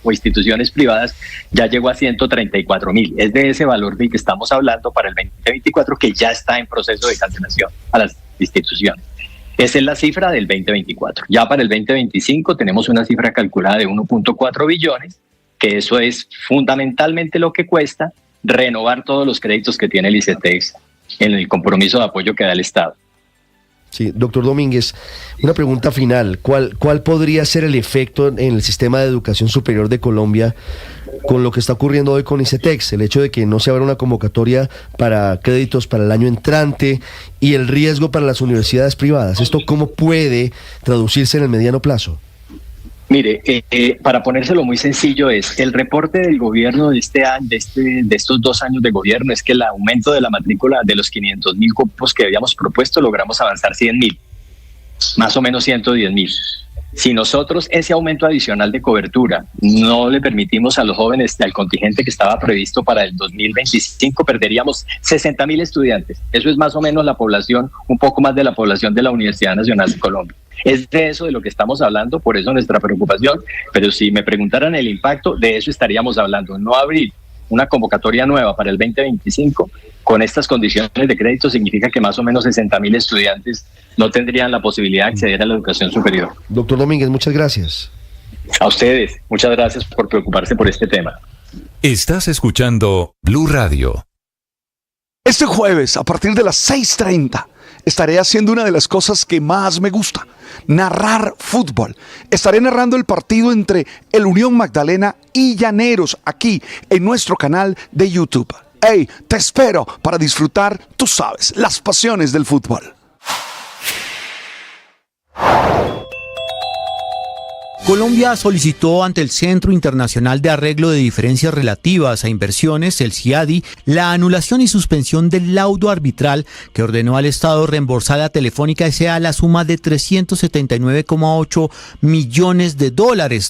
[SPEAKER 4] o instituciones privadas, ya llegó a 134.000. Es de ese valor del que estamos hablando para el 2024 que ya está en proceso de cancelación a las instituciones. Esa es la cifra del 2024. Ya para el 2025 tenemos una cifra calculada de 1.4 billones, que eso es fundamentalmente lo que cuesta renovar todos los créditos que tiene el ICETEX en el compromiso de apoyo que da el Estado.
[SPEAKER 3] Sí, doctor Domínguez, una pregunta final. ¿Cuál podría ser el efecto en el sistema de educación superior de Colombia con lo que está ocurriendo hoy con ICETEX? El hecho de que no se abra una convocatoria para créditos para el año entrante y el riesgo para las universidades privadas. ¿Esto cómo puede traducirse en el mediano plazo?
[SPEAKER 4] Mire, para ponérselo muy sencillo es, el reporte del gobierno de estos 2 años de gobierno es que el aumento de la matrícula de los 500.000 cupos que habíamos propuesto logramos avanzar 100.000, más o menos 110.000. Si nosotros ese aumento adicional de cobertura no le permitimos a los jóvenes al contingente que estaba previsto para el 2025, perderíamos 60.000 estudiantes. Eso es más o menos la población, un poco más de la población de la Universidad Nacional de Colombia. Es de eso de lo que estamos hablando, por eso nuestra preocupación, pero si me preguntaran el impacto, de eso estaríamos hablando. No abrir una convocatoria nueva para el 2025 con estas condiciones de crédito significa que más o menos 60.000 estudiantes no tendrían la posibilidad de acceder a la educación superior.
[SPEAKER 3] Doctor Domínguez, muchas gracias.
[SPEAKER 4] A ustedes, muchas gracias por preocuparse por este tema.
[SPEAKER 9] Estás escuchando Blue Radio.
[SPEAKER 1] Este jueves, a partir de las 6:30, estaré haciendo una de las cosas que más me gusta, narrar fútbol. Estaré narrando el partido entre el Unión Magdalena y Llaneros aquí en nuestro canal de YouTube. Hey, te espero para disfrutar, tú sabes, las pasiones del fútbol.
[SPEAKER 14] Colombia solicitó ante el Centro Internacional de Arreglo de Diferencias Relativas a Inversiones, el CIADI, la anulación y suspensión del laudo arbitral que ordenó al Estado reembolsar a Telefónica S.A. la suma de $379,8 millones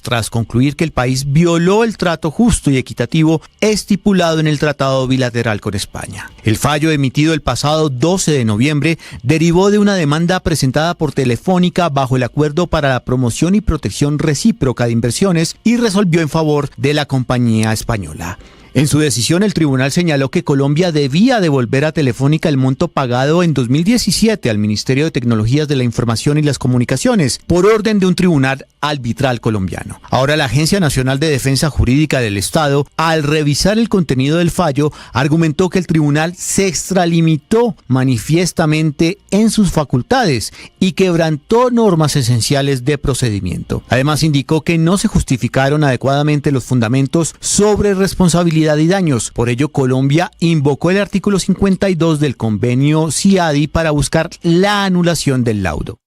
[SPEAKER 14] tras concluir que el país violó el trato justo y equitativo estipulado en el tratado bilateral con España. El fallo emitido el pasado 12 de noviembre derivó de una demanda presentada por Telefónica bajo el Acuerdo para la Promoción y Protección Recíproca de Inversiones y resolvió en favor de la compañía española. En su decisión, el tribunal señaló que Colombia debía devolver a Telefónica el monto pagado en 2017 al Ministerio de Tecnologías de la Información y las Comunicaciones por orden de un tribunal arbitral colombiano. Ahora, la Agencia Nacional de Defensa Jurídica del Estado, al revisar el contenido del fallo, argumentó que el tribunal se extralimitó manifiestamente en sus facultades y quebrantó normas esenciales de procedimiento. Además, indicó que no se justificaron adecuadamente los fundamentos sobre responsabilidad y daños. Por ello, Colombia invocó el artículo 52 del convenio CIADI para buscar la anulación del laudo.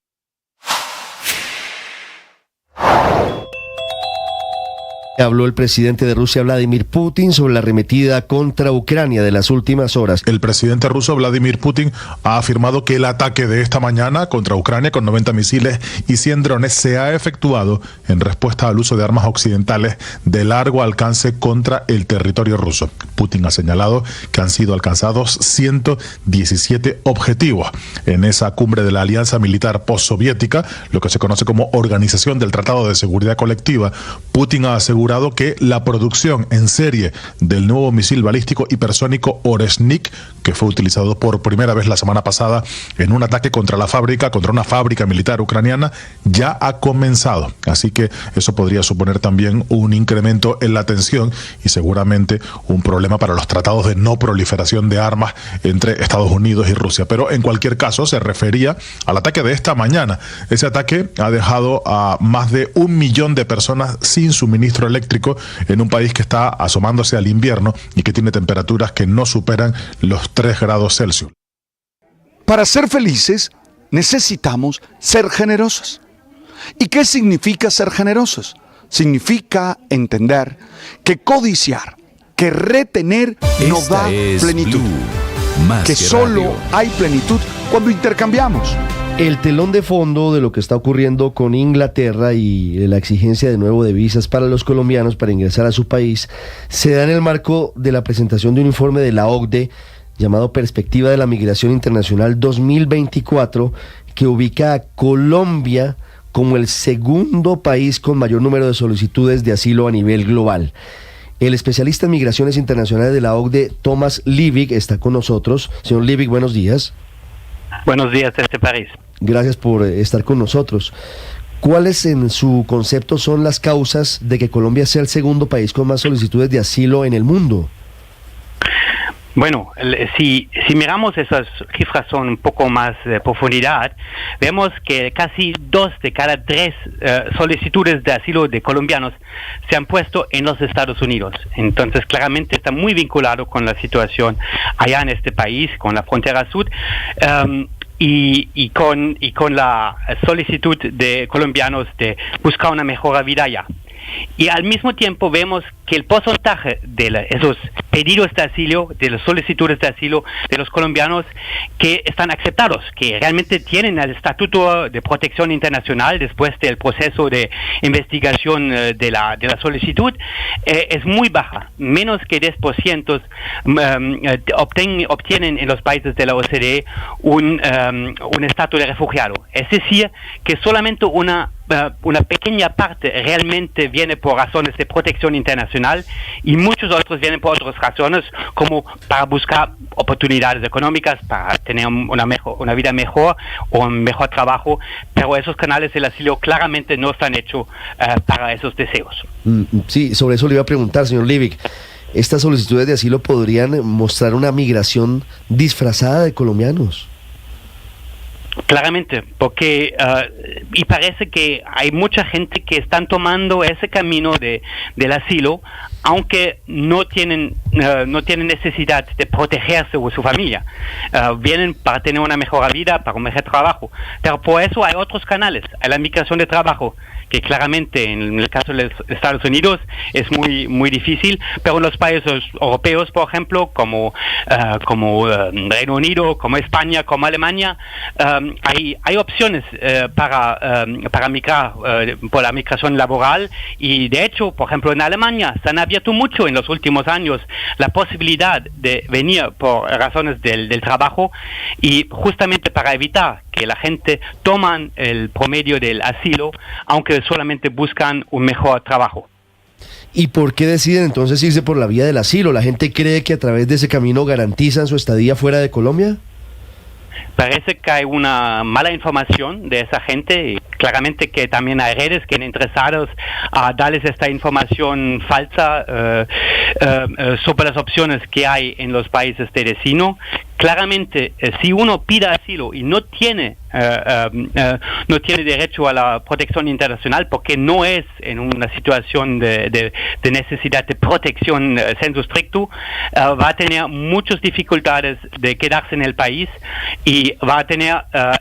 [SPEAKER 3] Habló el presidente de Rusia, Vladimir Putin, sobre la arremetida contra Ucrania de las últimas horas.
[SPEAKER 16] El presidente ruso, Vladimir Putin, ha afirmado que el ataque de esta mañana contra Ucrania con 90 misiles y 100 drones se ha efectuado en respuesta al uso de armas occidentales de largo alcance contra el territorio ruso. Putin ha señalado que han sido alcanzados 117 objetivos en esa cumbre de la Alianza Militar Postsoviética, lo que se conoce como Organización del Tratado de Seguridad Colectiva. Putin ha asegurado que la producción en serie del nuevo misil balístico hipersónico Oresnik, que fue utilizado por primera vez la semana pasada en un ataque contra una fábrica militar ucraniana, ya ha comenzado. Así que eso podría suponer también un incremento en la tensión y seguramente un problema para los tratados de no proliferación de armas entre Estados Unidos y Rusia. Pero en cualquier caso se refería al ataque de esta mañana. Ese ataque ha dejado a más de 1 millón de personas sin suministro eléctrico en un país que está asomándose al invierno y que tiene temperaturas que no superan los 3 grados Celsius.
[SPEAKER 1] Para ser felices necesitamos ser generosos. ¿Y qué significa ser generosos? Significa entender que codiciar, que retener no da plenitud, que solo hay plenitud cuando intercambiamos.
[SPEAKER 3] El telón de fondo de lo que está ocurriendo con Inglaterra y la exigencia de nuevo de visas para los colombianos para ingresar a su país se da en el marco de la presentación de un informe de la OCDE llamado Perspectiva de la Migración Internacional 2024, que ubica a Colombia como el segundo país con mayor número de solicitudes de asilo a nivel global. El especialista en migraciones internacionales de la OCDE, Thomas Liebig, está con nosotros. Señor Liebig, buenos días.
[SPEAKER 17] Buenos días desde París.
[SPEAKER 3] Gracias por estar con nosotros. ¿Cuáles en su concepto son las causas de que Colombia sea el segundo país con más solicitudes de asilo en el mundo?
[SPEAKER 17] Bueno, si miramos esas cifras con un poco más de profundidad, vemos que casi 2 de cada 3 solicitudes de asilo de colombianos se han puesto en los Estados Unidos. Entonces, claramente está muy vinculado con la situación allá en este país, con la frontera sur. Y con la solicitud de colombianos de buscar una mejor vida allá. Y al mismo tiempo vemos que el porcentaje de esos pedidos de asilo, de las solicitudes de asilo de los colombianos que están aceptados, que realmente tienen el estatuto de protección internacional después del proceso de investigación de la solicitud, es muy baja. Menos que 10% obtienen en los países de la OCDE un estatus de refugiado. Es decir, que solamente una pequeña parte realmente viene por razones de protección internacional y muchos otros vienen por otras razones, como para buscar oportunidades económicas, para tener una vida mejor o un mejor trabajo, pero esos canales del asilo claramente no están hechos para esos deseos.
[SPEAKER 3] Sí, sobre eso le iba a preguntar, señor Liebig. ¿Estas solicitudes de asilo podrían mostrar una migración disfrazada de colombianos?
[SPEAKER 17] Claramente, porque y parece que hay mucha gente que están tomando ese camino del asilo, aunque no tienen necesidad de protegerse o su familia. Vienen para tener una mejor vida, para un mejor trabajo. Pero por eso hay otros canales. Hay la migración de trabajo, que claramente en el caso de los Estados Unidos es muy difícil, pero en los países europeos, por ejemplo, como Reino Unido, como España, como Alemania, hay opciones para migrar por la migración laboral, y de hecho, por ejemplo, en Alemania se han abierto mucho en los últimos años la posibilidad de venir por razones del trabajo, y justamente para evitar que la gente toman el promedio del asilo, aunque solamente buscan un mejor trabajo.
[SPEAKER 3] ¿Y por qué deciden entonces irse por la vía del asilo? ¿La gente cree que a través de ese camino garantizan su estadía fuera de Colombia?
[SPEAKER 17] Parece que hay una mala información de esa gente, y claramente que también hay redes que están interesados a darles esta información falsa sobre las opciones que hay en los países de destino. Claramente, si uno pide asilo y no tiene derecho a la protección internacional, porque no es en una situación de necesidad de protección sensu stricto, va a tener muchas dificultades de quedarse en el país, y va a tener,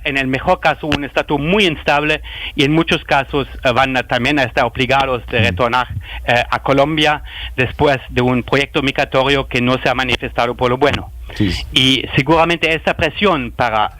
[SPEAKER 17] en el mejor caso, un estatus muy instable, y en muchos casos van también a estar obligados de retornar a Colombia después de un proyecto migratorio que no se ha manifestado por lo bueno. Sí. Y seguramente esta presión para